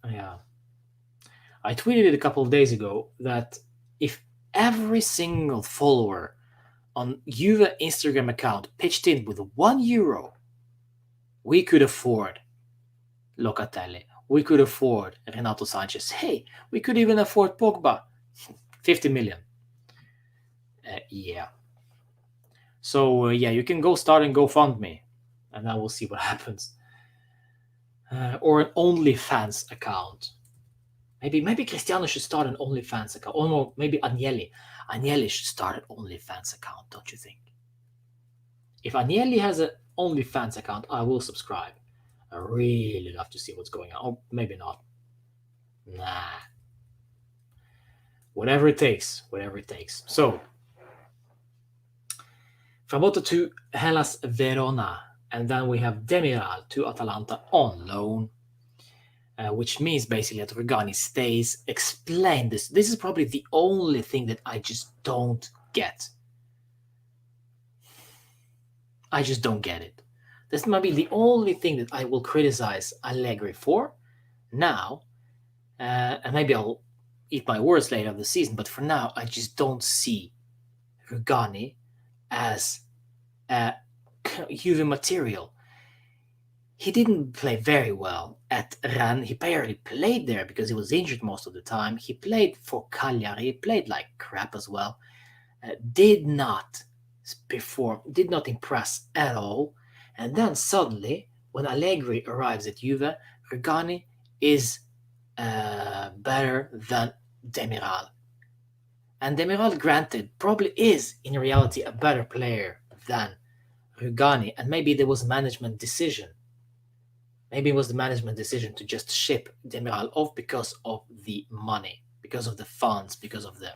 yeah. I tweeted it a couple of days ago that if every single follower on Juve Instagram account pitched in with €1, we could afford Locatelli. We could afford Renato Sanchez. Hey, we could even afford Pogba. 50 million. Yeah. So, yeah, you can go start and GoFundMe, and then we'll see what happens. Or an OnlyFans account. Maybe Cristiano should start an OnlyFans account. Or no, maybe Agnelli. Agnelli should start an OnlyFans account, don't you think? If Agnelli has an OnlyFans account, I will subscribe. I really love to see what's going on. Or maybe not. Nah. Whatever it takes. Whatever it takes. So, Frabotta to Hellas Verona. And then we have Demiral to Atalanta on loan. Which means basically that Rugani stays. Explain this. This is probably the only thing that I just don't get. I just don't get it. This might be the only thing that I will criticize Allegri for now. And maybe I'll eat my words later of the season, but for now, I just don't see Rugani as a Juve material. He didn't play very well at Rennes. He barely played there because he was injured most of the time. He played for Cagliari. He played like crap as well. Did not perform, did not impress at all. And then suddenly, when Allegri arrives at Juve, Rugani is better than Demiral. And Demiral, granted, probably is in reality a better player than Rugani. And maybe there was a management decision. Maybe it was the management decision to just ship Demiral off because of the money, because of the funds, because of the,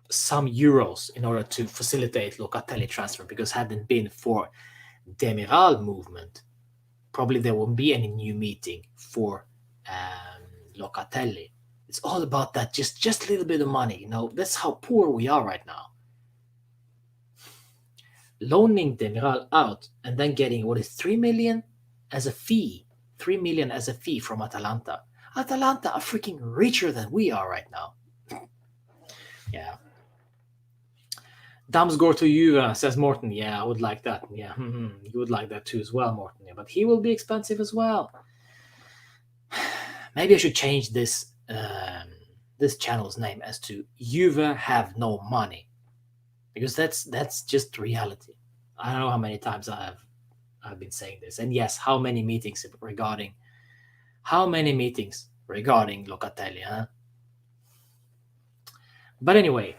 some euros in order to facilitate Locatelli transfer. Because had it been for Demiral movement, probably there won't be any new meeting for Locatelli. It's all about that, just a little bit of money. That's how poor we are right now. Loaning Demiral out and then getting what is 3 million as a fee. 3 million as a fee from Atalanta. Atalanta are freaking richer than we are right now. Yeah. Damsgaard to Juve, says Morton. Yeah, I would like that. Yeah, you would like that too as well, Morton. Yeah, but he will be expensive as well. Maybe I should change this channel's name as to Juve have no money. Because that's just reality. I don't know how many times I've been saying this. And yes, how many meetings regarding Locatelli, huh? But anyway,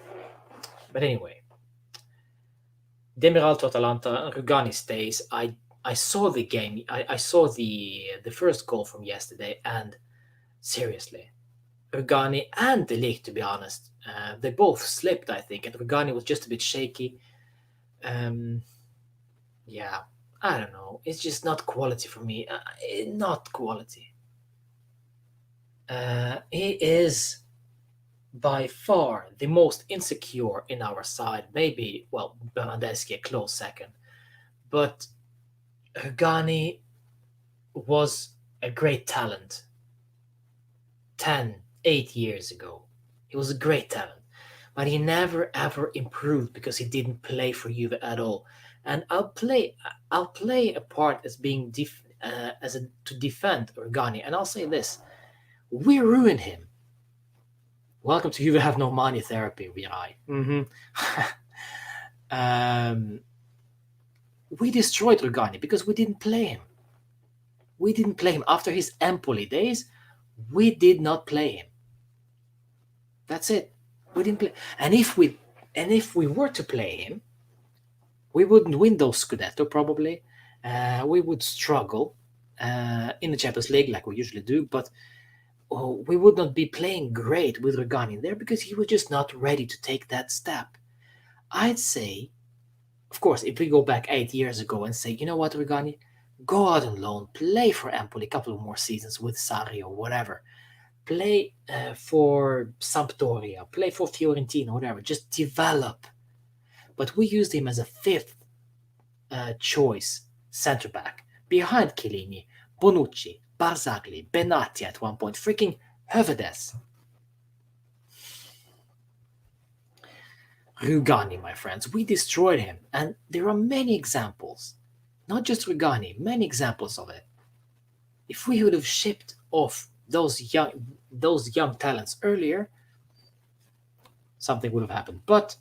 Demiral to Atalanta, Rugani stays. I saw the game. I saw the first goal from yesterday, and seriously, Rugani and De Ligt, to be honest, they both slipped, I think, and Rugani was just a bit shaky. Yeah, I don't know. It's just not quality for me. Not quality. He is by far the most insecure in our side. Maybe, Bernardeschi a close second. But Rugani was a great talent 8 years ago. He was a great talent, but he never ever improved because he didn't play for Juve at all. And I'll play a part as being to defend Rugani, and I'll say this: we ruined him. Welcome to Juve have no money therapy, Virai. We destroyed Rugani because we didn't play him. We didn't play him after his Empoli days. We did not play him. That's it. We didn't play. And if we were to play him, we wouldn't win those Scudetto probably. We would struggle in the Champions League like we usually do, but we would not be playing great with Rugani there because he was just not ready to take that step. I'd say, of course, if we go back 8 years ago and say, you know what, Rugani, go out on loan, play for Empoli a couple of more seasons with Sarri or whatever. play for Sampdoria, play for Fiorentina, whatever. Just develop. But we used him as a fifth choice centre back behind Chiellini, Bonucci, Barzagli, Benatti at one point, freaking Hövedes. Rugani, my friends, we destroyed him, and there are many examples, not just Rugani, many examples of it. If we would have shipped off those young talents earlier, something would have happened. But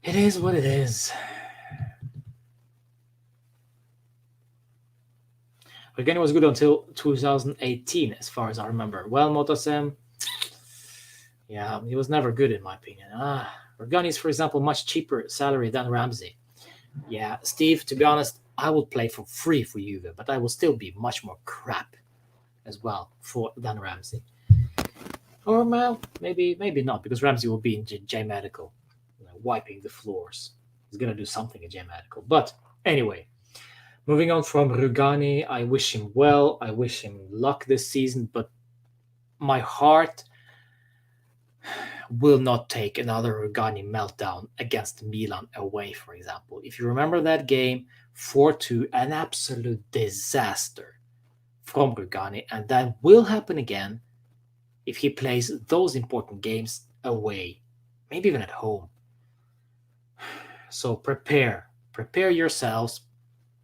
it is what it is. Rugani was good until 2018, as far as I remember. Well, Motosem, yeah, he was never good in my opinion. Rugani is, for example, much cheaper salary than Ramsey. Yeah, Steve, to be honest, I would play for free for Juve, but I will still be much more crap as well than Ramsey. Or well, maybe not, because Ramsey will be in J Medical, wiping the floors. He's gonna do something in J Medical. But anyway, moving on from Rugani, I wish him well. I wish him luck this season, but my heart will not take another Rugani meltdown against Milan away, for example. If you remember that game, 4-2, an absolute disaster from Rugani, and that will happen again if he plays those important games away, maybe even at home. So prepare yourselves,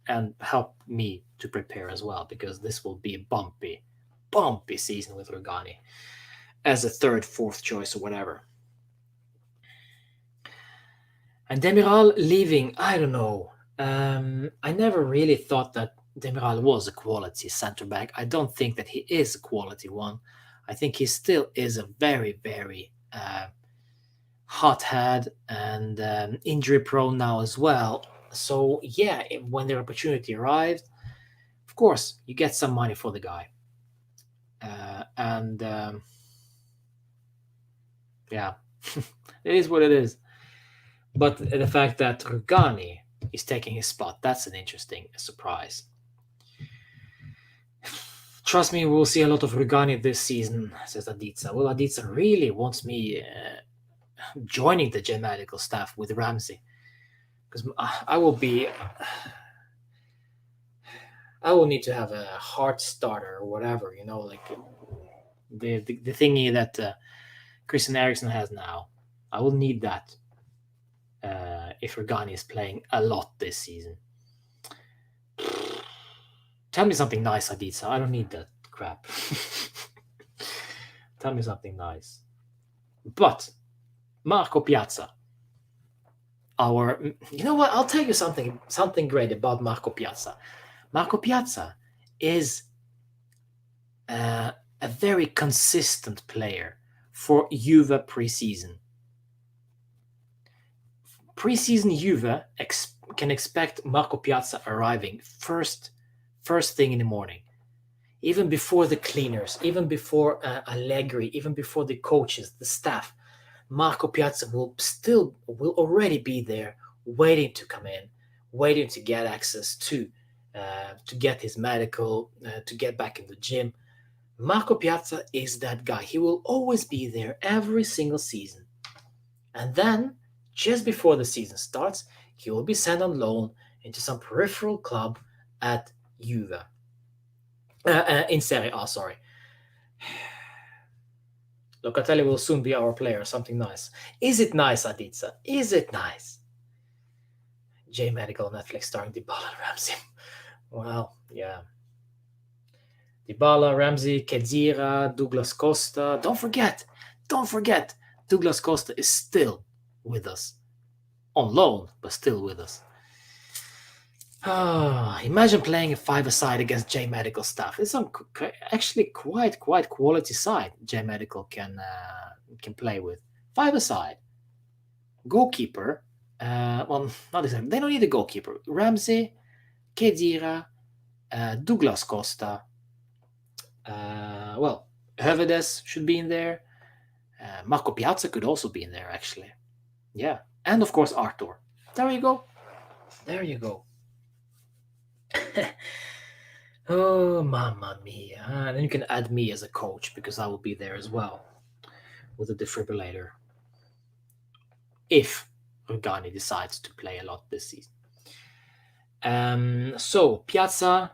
and help me to prepare as well, because this will be a bumpy season with Rugani as a third, fourth choice or whatever. And Demiral leaving, I don't know. I never really thought that Demiral was a quality centre back. I don't think that he is a quality one. I think he still is a very, very hothead and injury prone now as well. So yeah, when the opportunity arrived, of course, you get some money for the guy. Yeah, it is what it is. But the fact that Rugani is taking his spot, that's an interesting surprise. Trust me, we'll see a lot of Rugani this season, says Aditsa. Well, Aditsa really wants me joining the J Medical staff with Ramsey, because I will need to have a heart starter or whatever, like the thingy that Christian Eriksen has now. I will need that if Rugani is playing a lot this season. Tell me something nice, Aditsa. I don't need that crap. Tell me something nice. But Marco Piazza, you know what? I'll tell you something great about Marco Piazza. Marco Piazza is a very consistent player for Juve preseason. Preseason Juve can expect Marco Piazza arriving first thing in the morning, even before the cleaners, even before Allegri, even before the coaches, the staff. Marco Piazza will already be there, waiting to come in, waiting to get access to get his medical, to get back in the gym. Marco Piazza is that guy. He will always be there every single season. And then, just before the season starts, he will be sent on loan into some peripheral club at Juve. In Serie A, sorry. Locatelli will soon be our player, something nice. Is it nice, Aditsa? Is it nice? J Medical Netflix starring Dybala and Ramsey. Well, yeah. Dybala, Ramsey, Khedira, Douglas Costa. Don't forget, Douglas Costa is still with us. On loan, but still with us. Imagine playing a five-a-side against J Medical staff. It's actually quite quality side J Medical can play with. Five-a-side. Goalkeeper. Well, not exactly. They don't need a goalkeeper. Ramsey, Khedira, Douglas Costa. Hövedes should be in there. Marco Piazza could also be in there, actually. Yeah. And, of course, Arthur. There you go. Oh, mamma mia. And then you can add me as a coach because I will be there as well with a defibrillator if Rugani decides to play a lot this season. So Piazza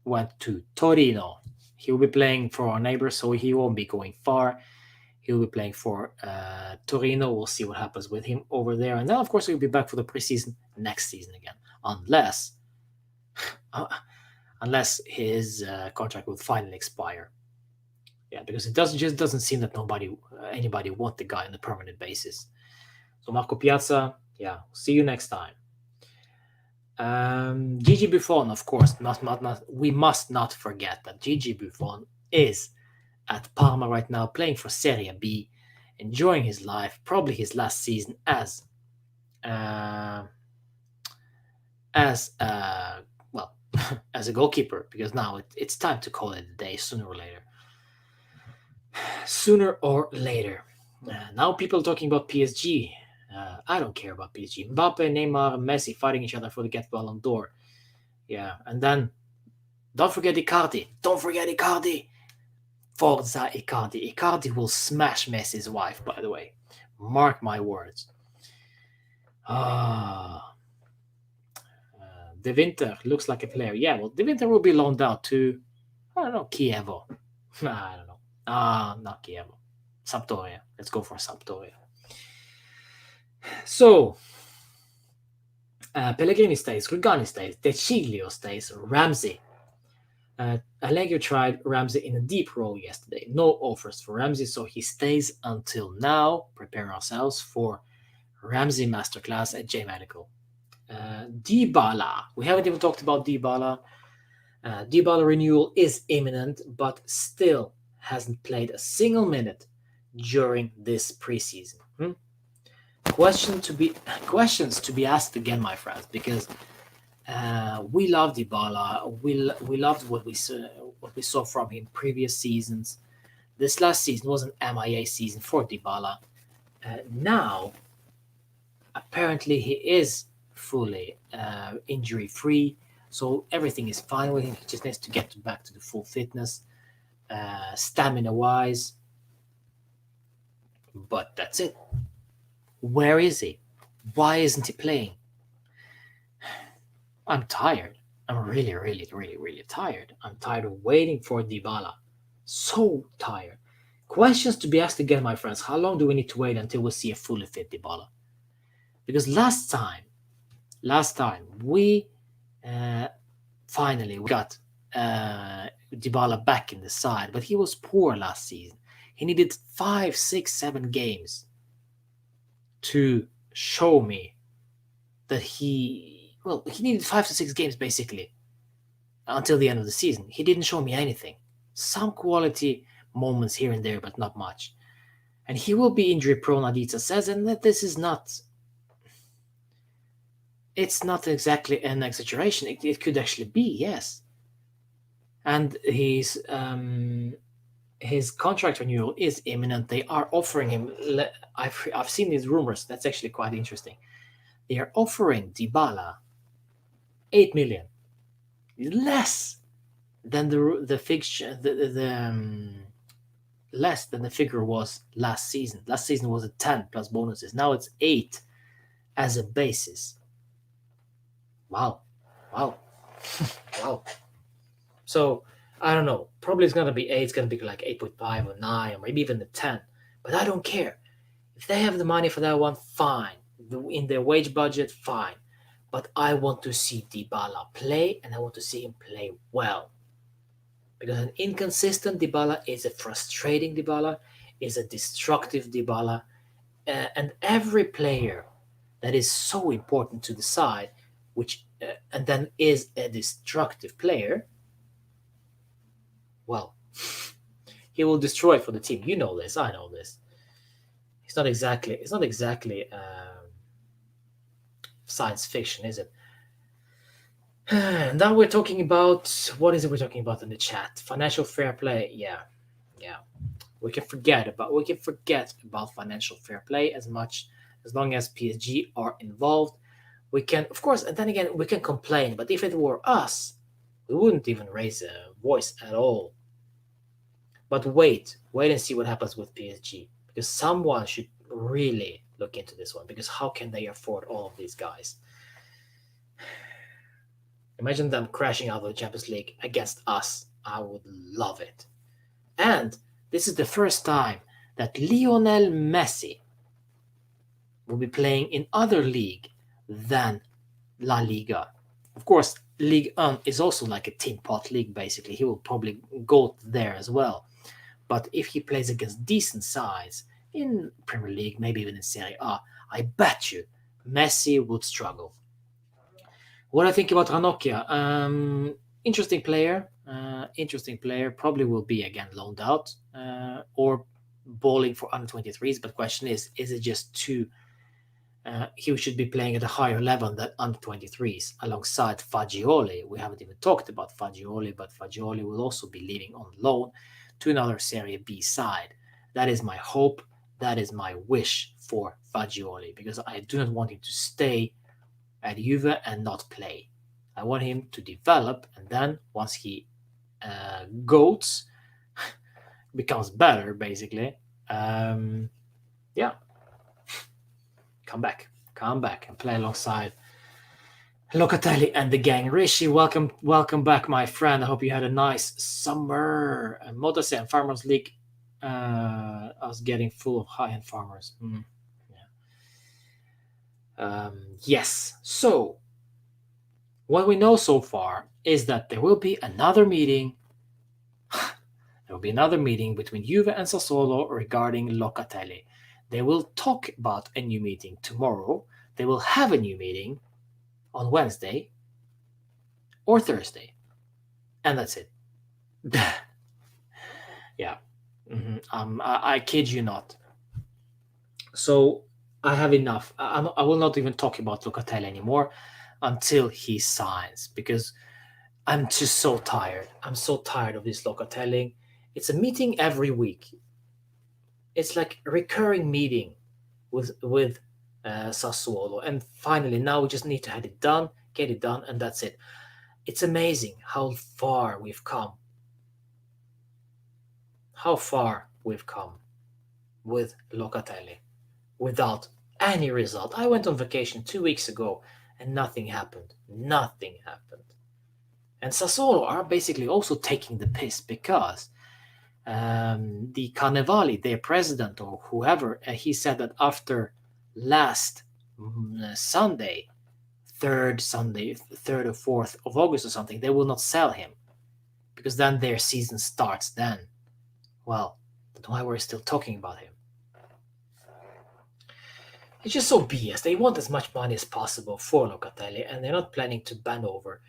went to Torino. He will be playing for our neighbors, so he won't be going far. He'll be playing for Torino. We'll see what happens with him over there. And then, of course, he'll be back for the preseason next season again, unless uh, unless his contract will finally expire. Yeah, because it doesn't seem that anybody want the guy on a permanent basis. So Marco Piazza, yeah, see you next time. Gigi Buffon, of course, we must not forget that Gigi Buffon is at Parma right now, playing for Serie B, enjoying his life, probably his last season uh, as well as a goalkeeper, because now it's time to call it a day sooner or later. Sooner or later. Now people talking about PSG. I don't care about PSG. Mbappe, Neymar, and Messi fighting each other for the Get Ballon d'Or. Yeah, and then don't forget Icardi. Don't forget Icardi. Forza Icardi. Icardi will smash Messi's wife, by the way. Mark my words. Ah, De Winter looks like a player. Yeah, well, De Winter will be loaned out to, I don't know, Chievo. I don't know. Not Chievo. Sampdoria. Let's go for Sampdoria. So, Pellegrini stays, Rugani stays, De Ciglio stays, Ramsey. Allegri tried Ramsey in a deep role yesterday. No offers for Ramsey, so he stays until now. Prepare ourselves for Ramsey Masterclass at J Medical. Dybala. We haven't even talked about Dybala. Dybala renewal is imminent, but still hasn't played a single minute during this preseason. Questions to be asked again, my friends, because we love Dybala. We loved what we saw from him previous seasons. This last season was an MIA season for Dybala. Now, apparently, he is fully injury free, so everything is fine with him. He just needs to get back to the full fitness, stamina wise. But that's it. Where is he? Why isn't he playing? I'm tired. I'm really, really, really, really tired. I'm tired of waiting for Dybala. So tired. Questions to be asked again, my friends. How long do we need to wait until we see a fully fit Dybala? Because last time we finally got Dybala back in the side, but he was poor last season. He needed 5, 6, 7 games to show me that he needed 5 to 6 games basically until the end of the season. He didn't show me anything. Some quality moments here and there, but not much. And he will be injury prone, Adita says, and that this is not. It's not exactly an exaggeration. It could actually be, yes. And his contract renewal is imminent. They are offering him. I've seen these rumors. That's actually quite interesting. They are offering Dybala 8 million, less than the fixture, less than the figure was last season. Last season was a 10 plus bonuses. Now it's 8 as a basis. Wow, wow, wow. So I don't know. Probably it's gonna be 8. It's gonna be like 8.5 or 9 or maybe even a 10. But I don't care. If they have the money for that one, fine. In their wage budget, fine. But I want to see Dybala play, and I want to see him play well. Because an inconsistent Dybala is a frustrating Dybala, is a destructive Dybala, and every player that is so important to the side, which and then is a destructive player, well, he will destroy for the team. You know this. I know this. It's not exactly science fiction, is it? Now we're talking about what is it we're talking about in the chat? Financial fair play. Yeah, yeah. We can forget about financial fair play as long as PSG are involved. We can, of course, and then again, we can complain. But if it were us, we wouldn't even raise a voice at all. But wait and see what happens with PSG, because someone should really look into this one. Because how can they afford all of these guys? Imagine them crashing out of the Champions League against us. I would love it. And this is the first time that Lionel Messi will be playing in other league than La Liga. Of course, Ligue 1 is also like a tin pot league, basically. He will probably go there as well. But if he plays against decent sides in Premier League, maybe even in Serie A, I bet you Messi would struggle. What I think about Ranocchia, interesting player. Interesting player. Probably will be again loaned out or bowling for under 23s. But question is it just too? He should be playing at a higher level than under 23s alongside Fagioli. We haven't even talked about Fagioli, but Fagioli will also be leaving on loan to another Serie B side. That is my hope. That is my wish for Fagioli, because I do not want him to stay at Juve and not play. I want him to develop, and then once he goats, becomes better, basically. Yeah, come back and play alongside Locatelli and the gang. Rishi, welcome back, my friend. I hope you had a nice summer. Motose and Farmers League. I was getting full of high-end farmers. Yeah. Yes. So, what we know so far is that there will be another meeting. There will be another meeting between Juve and Sassuolo regarding Locatelli. They will talk about a new meeting tomorrow. They will have a new meeting on Wednesday or Thursday. And that's it. Yeah. I kid you not. So I have enough. I will not even talk about Locatelli anymore until he signs, because I'm just so tired. I'm so tired of this Locatelli. It's a meeting every week. It's like a recurring meeting with Sassuolo, and finally now we just need to have it done, get it done, and that's it. It's amazing how far we've come. How far we've come with Locatelli without any result. I went on vacation 2 weeks ago and nothing happened. Nothing happened. And Sassuolo are basically also taking the piss, because the Carnevali, their president or whoever, he said that after last Sunday, 3rd or 4th of August or something, they will not sell him, because then their season starts then. Well, that's why we're still talking about him. It's just so BS. They want as much money as possible for Locatelli, and they're not planning to bend over.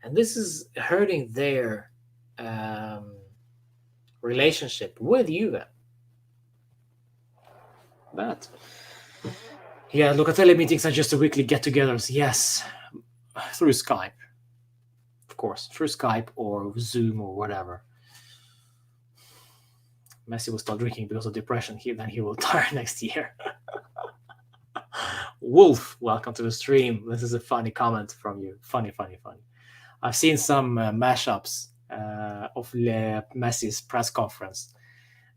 And this is hurting their relationship with Juve. But yeah, Locatelli meetings are just a weekly get-togethers. Yes, through Skype, of course, through Skype or Zoom or whatever. Messi will start drinking because of depression. Then he will retire next year. Wolf, welcome to the stream. This is a funny comment from you. Funny. I've seen some mashups of Messi's press conference.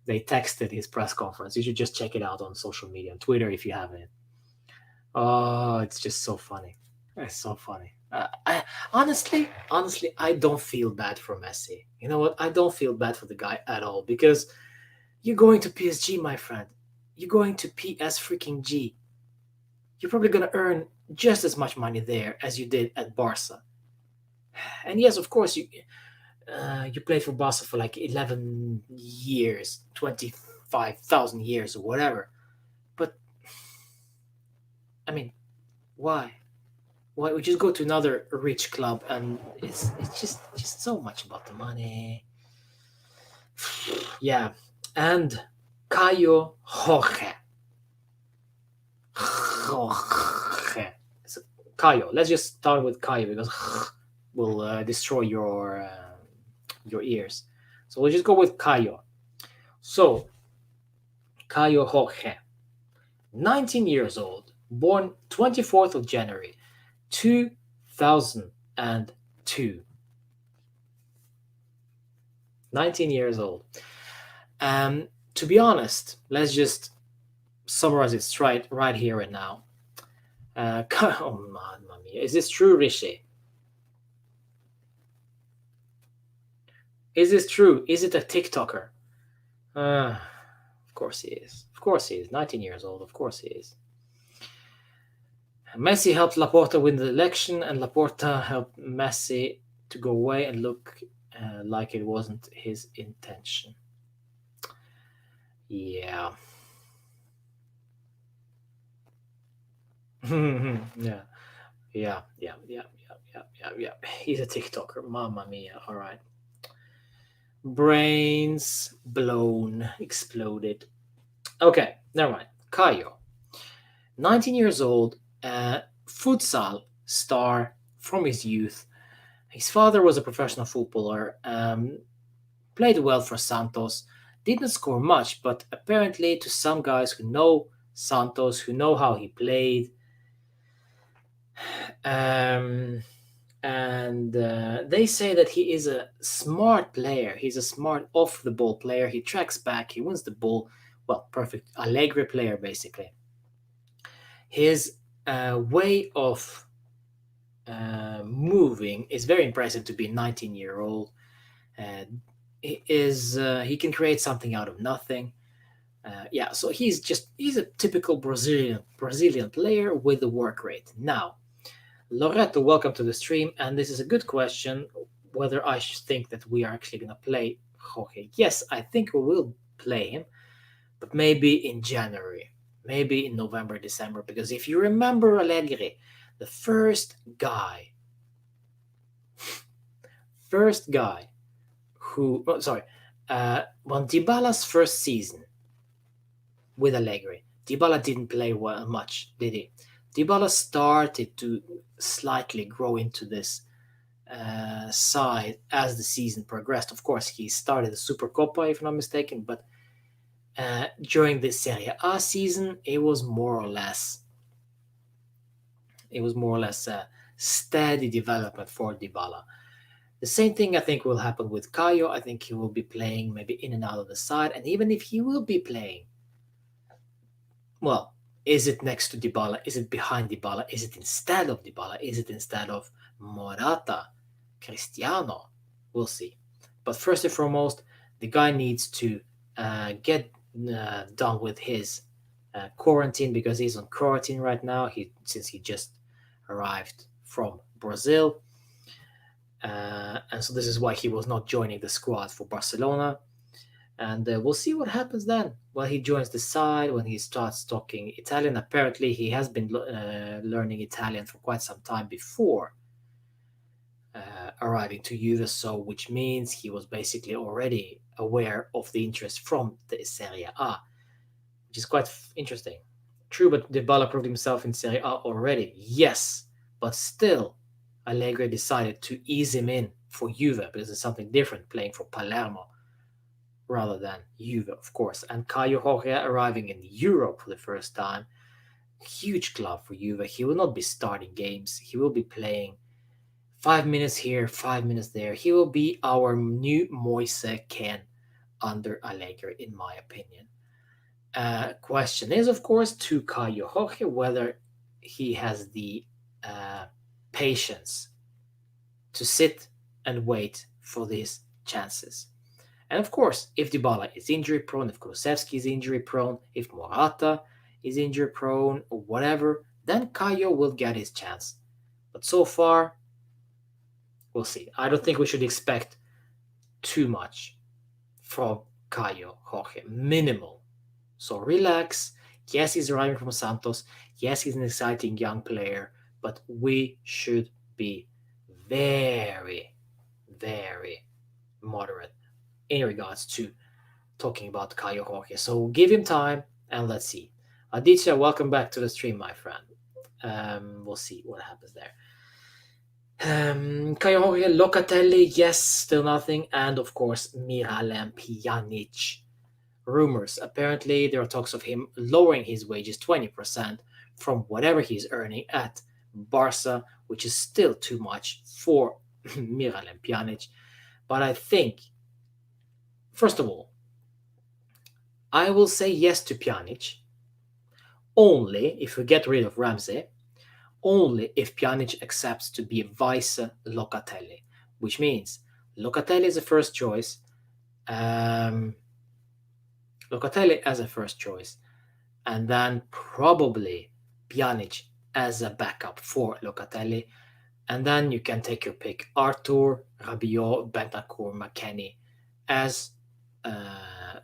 They texted his press conference. You should just check it out on social media, on Twitter if you haven't. Oh, it's just so funny. It's so funny. Honestly, I don't feel bad for Messi. You know what? I don't feel bad for the guy at all, because you're going to PSG, my friend. You're going to PS freaking G. You're probably going to earn just as much money there as you did at Barca. And yes, of course, you played for Barca for like 11 years, 25,000 years or whatever. But, I mean, why? Why we just go to another rich club, and it's just so much about the money. Yeah. And Kaio Jorge. So, Kaio. Let's just start with Kaio, because will destroy your ears. So we'll just go with Kaio. So Kaio Jorge, 19 years old, born 24th of January 2002. 19 years old. To be honest, let's just summarize it right here and now. Oh man, mummy, is this true, Rishi? Is this true? Is it a TikToker? Of course he is. Of course he is. 19 years old. Of course he is. Messi helped Laporta win the election, and Laporta helped Messi to go away and look like it wasn't his intention. Yeah. yeah. Yeah. Yeah. Yeah. Yeah. Yeah. Yeah. Yeah. He's a TikToker. Mamma mia. All right. Brains blown, exploded. Okay, never mind. Kaio, 19 years old, futsal star from his youth. His father was a professional footballer, played well for Santos, didn't score much, but apparently to some guys who know Santos, who know how he played, um, and they say that he is a smart player. He's a smart off the ball player. He tracks back, he wins the ball. Well, perfect Allegri player, basically. His way of moving is very impressive to be a 19-year-old. Uh, he can create something out of nothing. Yeah, so he's a typical Brazilian player with a work rate. Now, Loreto, welcome to the stream, and this is a good question. Whether I should think that we are actually going to play Jorge? Yes, I think we will play him, but maybe in January, maybe in November, December. Because if you remember Allegri, the first guy who, oh, sorry, when Dybala's first season with Allegri, Dybala didn't play well much, did he? Dybala started to slightly grow into this side as the season progressed. Of course, he started the Supercoppa, if I'm not mistaken, but during the Serie A season, it was more or less a steady development for Dybala. The same thing I think will happen with Kaio. I think he will be playing maybe in and out of the side, and even if he will be playing, well, is it next to Dybala? Is it behind Dybala? Is it instead of Dybala? Is it instead of Morata? Cristiano? We'll see. But first and foremost, the guy needs to get done with his quarantine because he's on quarantine right now. Since he just arrived from Brazil, and so this is why he was not joining the squad for Barcelona. And we'll see what happens then when he joins the side, when he starts talking Italian. Apparently, he has been learning Italian for quite some time before arriving to Juve, so which means he was basically already aware of the interest from the Serie A, which is quite interesting. True, but Dybala proved himself in Serie A already. Yes, but still, Allegri decided to ease him in for Juve because it's something different playing for Palermo rather than Juve, of course. And Kaio Jorge arriving in Europe for the first time. Huge club for Juve. He will not be starting games. He will be playing 5 minutes here, 5 minutes there. He will be our new Moise Kean under Allegri, in my opinion. Question is, of course, to Kaio Jorge whether he has the patience to sit and wait for these chances. And of course, if Dybala is injury prone, if Kulusevski is injury prone, if Morata is injury prone, or whatever, then Kaio will get his chance. But so far, we'll see. I don't think we should expect too much from Kaio Jorge. Minimal. So relax. Yes, he's arriving from Santos. Yes, he's an exciting young player, but we should be very, very moderate in regards to talking about Kaio Jorge. So give him time and let's see. Aditya, welcome back to the stream, my friend. We'll see what happens there. Kaio Jorge, Locatelli, yes, still nothing. And of course, Miralem Pjanic. Rumors. Apparently, there are talks of him lowering his wages 20% from whatever he's earning at Barca, which is still too much for Miralem Pjanic. But I think First of all, I will say yes to Pjanic only if we get rid of Ramsey, only if Pjanic accepts to be vice Locatelli, which means Locatelli is a first choice. Um, Locatelli as a first choice, and then probably Pjanic as a backup for Locatelli, and then you can take your pick: Arthur, Rabiot, Bentancur, McKennie, as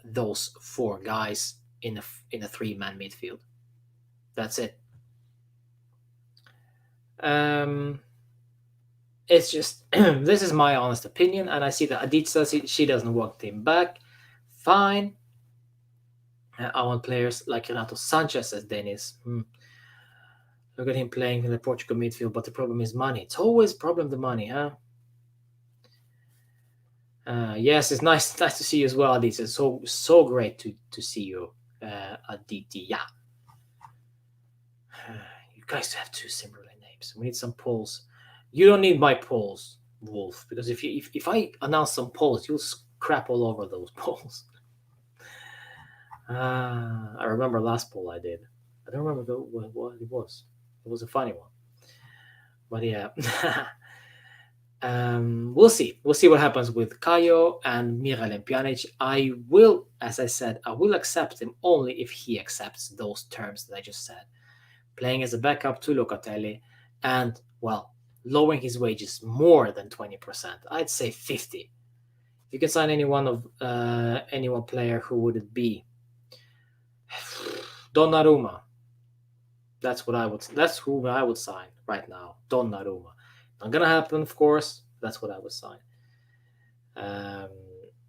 those four guys in a three-man midfield. That's it. Um, it's just this is my honest opinion, and I see that Aditsa she doesn't want him back. Fine. I want players like Renato Sanchez as Dennis. Look at him playing in the Portugal midfield, but the problem is money. It's always problem the money, huh? Yes, it's nice nice to see you as well, Aditya. It's so great to see you, Aditya. You guys have two similar names. We need some polls. You don't need my polls, Wolf, because if I announce some polls, you'll crap all over those polls. I remember last poll I did. I don't remember what it was. It was a funny one. But yeah. We'll see. We'll see what happens with Kaio and Miralem Pjanic. I will, as I said, I will accept him only if he accepts those terms that I just said. Playing as a backup to Locatelli and, well, lowering his wages more than 20%. I'd say 50. If you can sign any one player, who would it be? Donnarumma. That's who I would sign right now. Donnarumma. Not gonna happen, of course. That's what I would sign.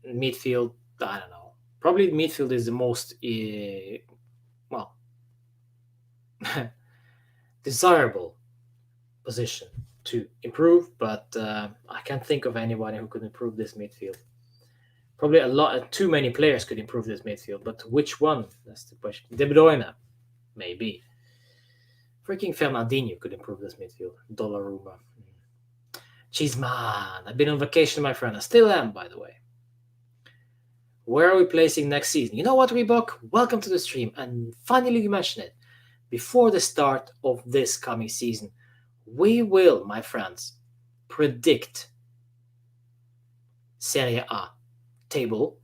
Midfield, I don't know. Probably midfield is the most desirable position to improve, but I can't think of anybody who could improve this midfield. Probably too many players could improve this midfield, but which one? That's the question. De Bruyne, maybe. Freaking Fernandinho could improve this midfield. Donnarumma. Cheeseman, I've been on vacation, my friend. I still am, by the way. Where are we placing next season? You know what, Reebok? Welcome to the stream. And finally, you mentioned it. Before the start of this coming season, we will, my friends, predict Serie A table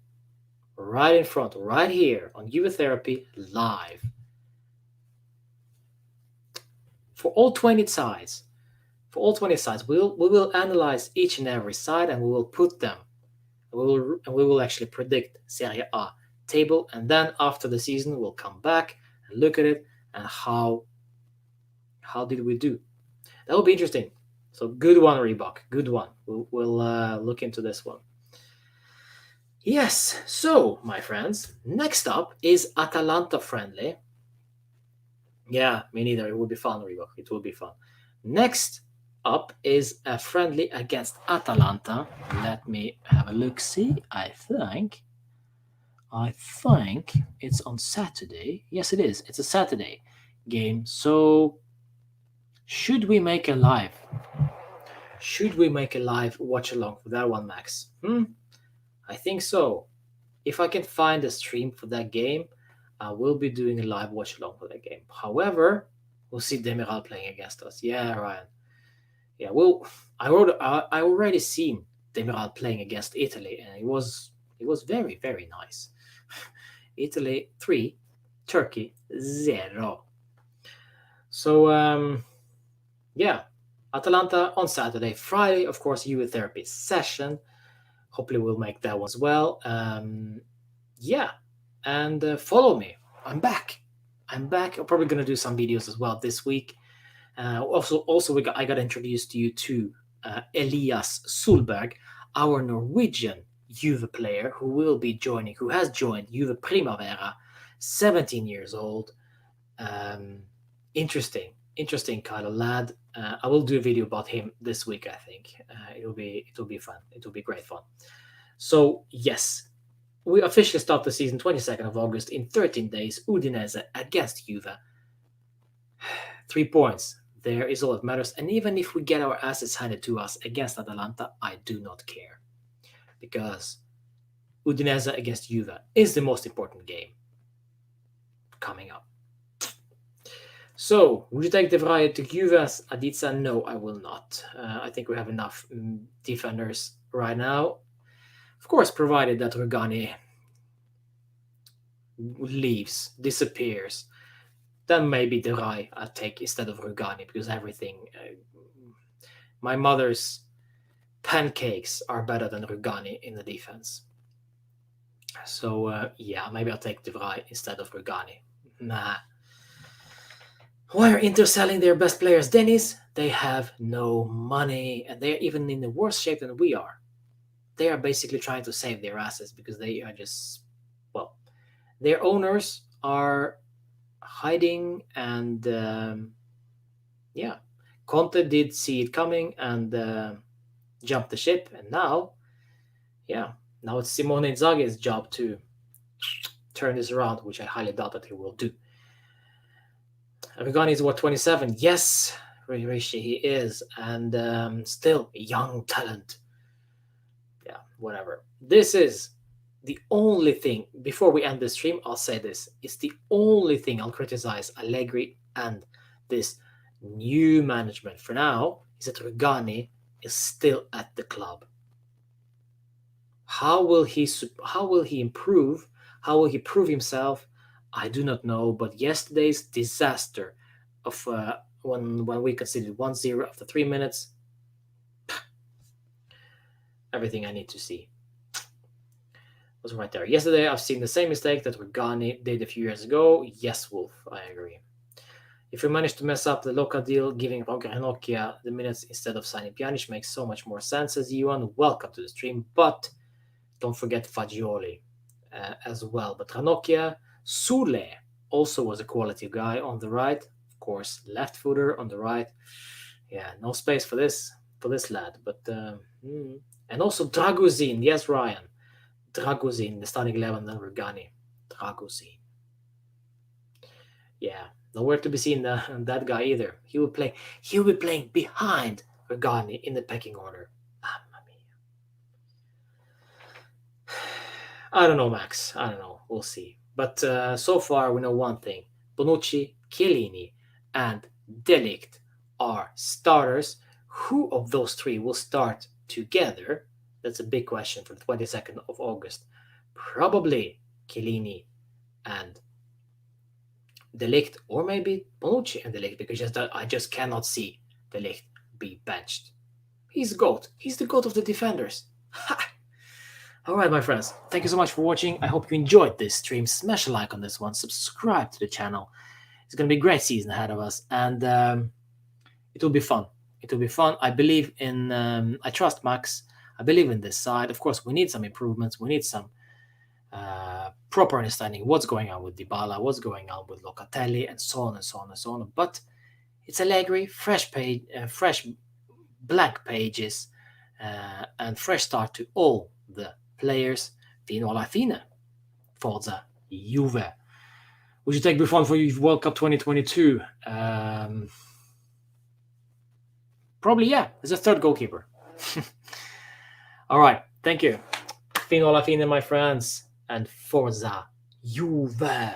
right in front, right here on Juve Therapy live. For all 20 sides, we will analyze each and every side, and we will put them. We will actually predict Serie A table, and then after the season, we'll come back and look at it and how did we do. That will be interesting. So good one, Reebok. Good one. We'll look into this one. Yes. So, my friends, next up is Atalanta friendly. Yeah, me neither. It will be fun, Reebok. It will be fun. Next up is a friendly against Atalanta. Let me have a look. See, I think it's on Saturday. Yes, it is. It's a Saturday game. So, should we make a live? Should we make a live watch along for that one, Max? I think so. If I can find a stream for that game, I will be doing a live watch along for that game. However, we'll see Demiral playing against us. Yeah, Ryan. Yeah, well, I already seen Demiral playing against Italy, and it was very, very nice. Italy 3, Turkey 0. So yeah, Atalanta on Saturday. Friday, of course, Juve Therapy session. Hopefully we'll make that one as well. Yeah, and follow me. I'm back. I'm probably going to do some videos as well this week. Also, I got introduced you to Elias Solberg, our Norwegian Juve player who has joined Juve Primavera, 17 years old. Interesting kind of lad. I will do a video about him this week. I think it'll be fun. It will be great fun. So yes, we officially start the season 22nd of August in 13 days. Udinese against Juve. 3 points. There is all that matters. And even if we get our asses handed to us against Atalanta, I do not care, because Udinese against Juve is the most important game coming up. So, would you take De Vrij to Juve as Adiza? No, I will not. I think we have enough defenders right now. Of course, provided that Rugani leaves, disappears, then maybe De Vrij I'll take instead of Rugani, because everything... my mother's pancakes are better than Rugani in the defense. So, yeah, maybe I'll take De Vrij instead of Rugani. Nah. Why are Inter selling their best players, Dennis? They have no money, and they're even in the worse shape than we are. They are basically trying to save their assets because they are just, well, their owners are hiding, and yeah, Conte did see it coming and jumped the ship, and now it's Simone Inzaghi's job to turn this around, which I highly doubt that he will do. Rugani is 27? Yes, Rishi, he is, and still a young talent. Yeah, whatever. This is the only thing, before we end the stream, I'll say this. It's the only thing I'll criticize Allegri and this new management for now, is that Rugani is still at the club. How will he improve? How will he prove himself? I do not know, but yesterday's disaster of when we conceded 1-0 after 3 minutes, everything I need to see was right there. Yesterday, I've seen the same mistake that Rugani did a few years ago. Yes, Wolf, I agree. If you manage to mess up the Loca deal, giving Ranocchia the minutes instead of signing Pjanic makes so much more sense. As Yuan, welcome to the stream, but don't forget Fagioli as well. But Ranocchia, Sule also was a quality guy on the right. Of course, left footer on the right. Yeah, no space for this lad. But and also Draguzin. Yes, Ryan. Draguzin, the starting 11, then Rugani. Draguzin. Yeah, nowhere to be seen that guy either. He'll be playing behind Rugani in the pecking order. Mamma mia. I don't know, Max. I don't know. We'll see. But so far, we know one thing. Bonucci, Chiellini, and De Ligt are starters. Who of those three will start together? That's a big question for the 22nd of August. Probably Chiellini and De Ligt, or maybe Bonucci and De Ligt, because I just cannot see De Ligt be benched. He's the GOAT. He's the GOAT of the defenders. Ha! All right, my friends. Thank you so much for watching. I hope you enjoyed this stream. Smash a like on this one. Subscribe to the channel. It's going to be a great season ahead of us, and it will be fun. It will be fun. I believe in... I trust Max. I believe in this side. Of course, we need some improvements. We need some proper understanding of what's going on with Dybala, what's going on with Locatelli, and so on and so on and so on. But it's Allegri, fresh blank pages, and fresh start to all the players. Fino alla fine. Forza Juve. Would you take Buffon for World Cup 2022? Probably, yeah. As a third goalkeeper. All right. Thank you. Fino alla fine, my friends. And Forza Juve.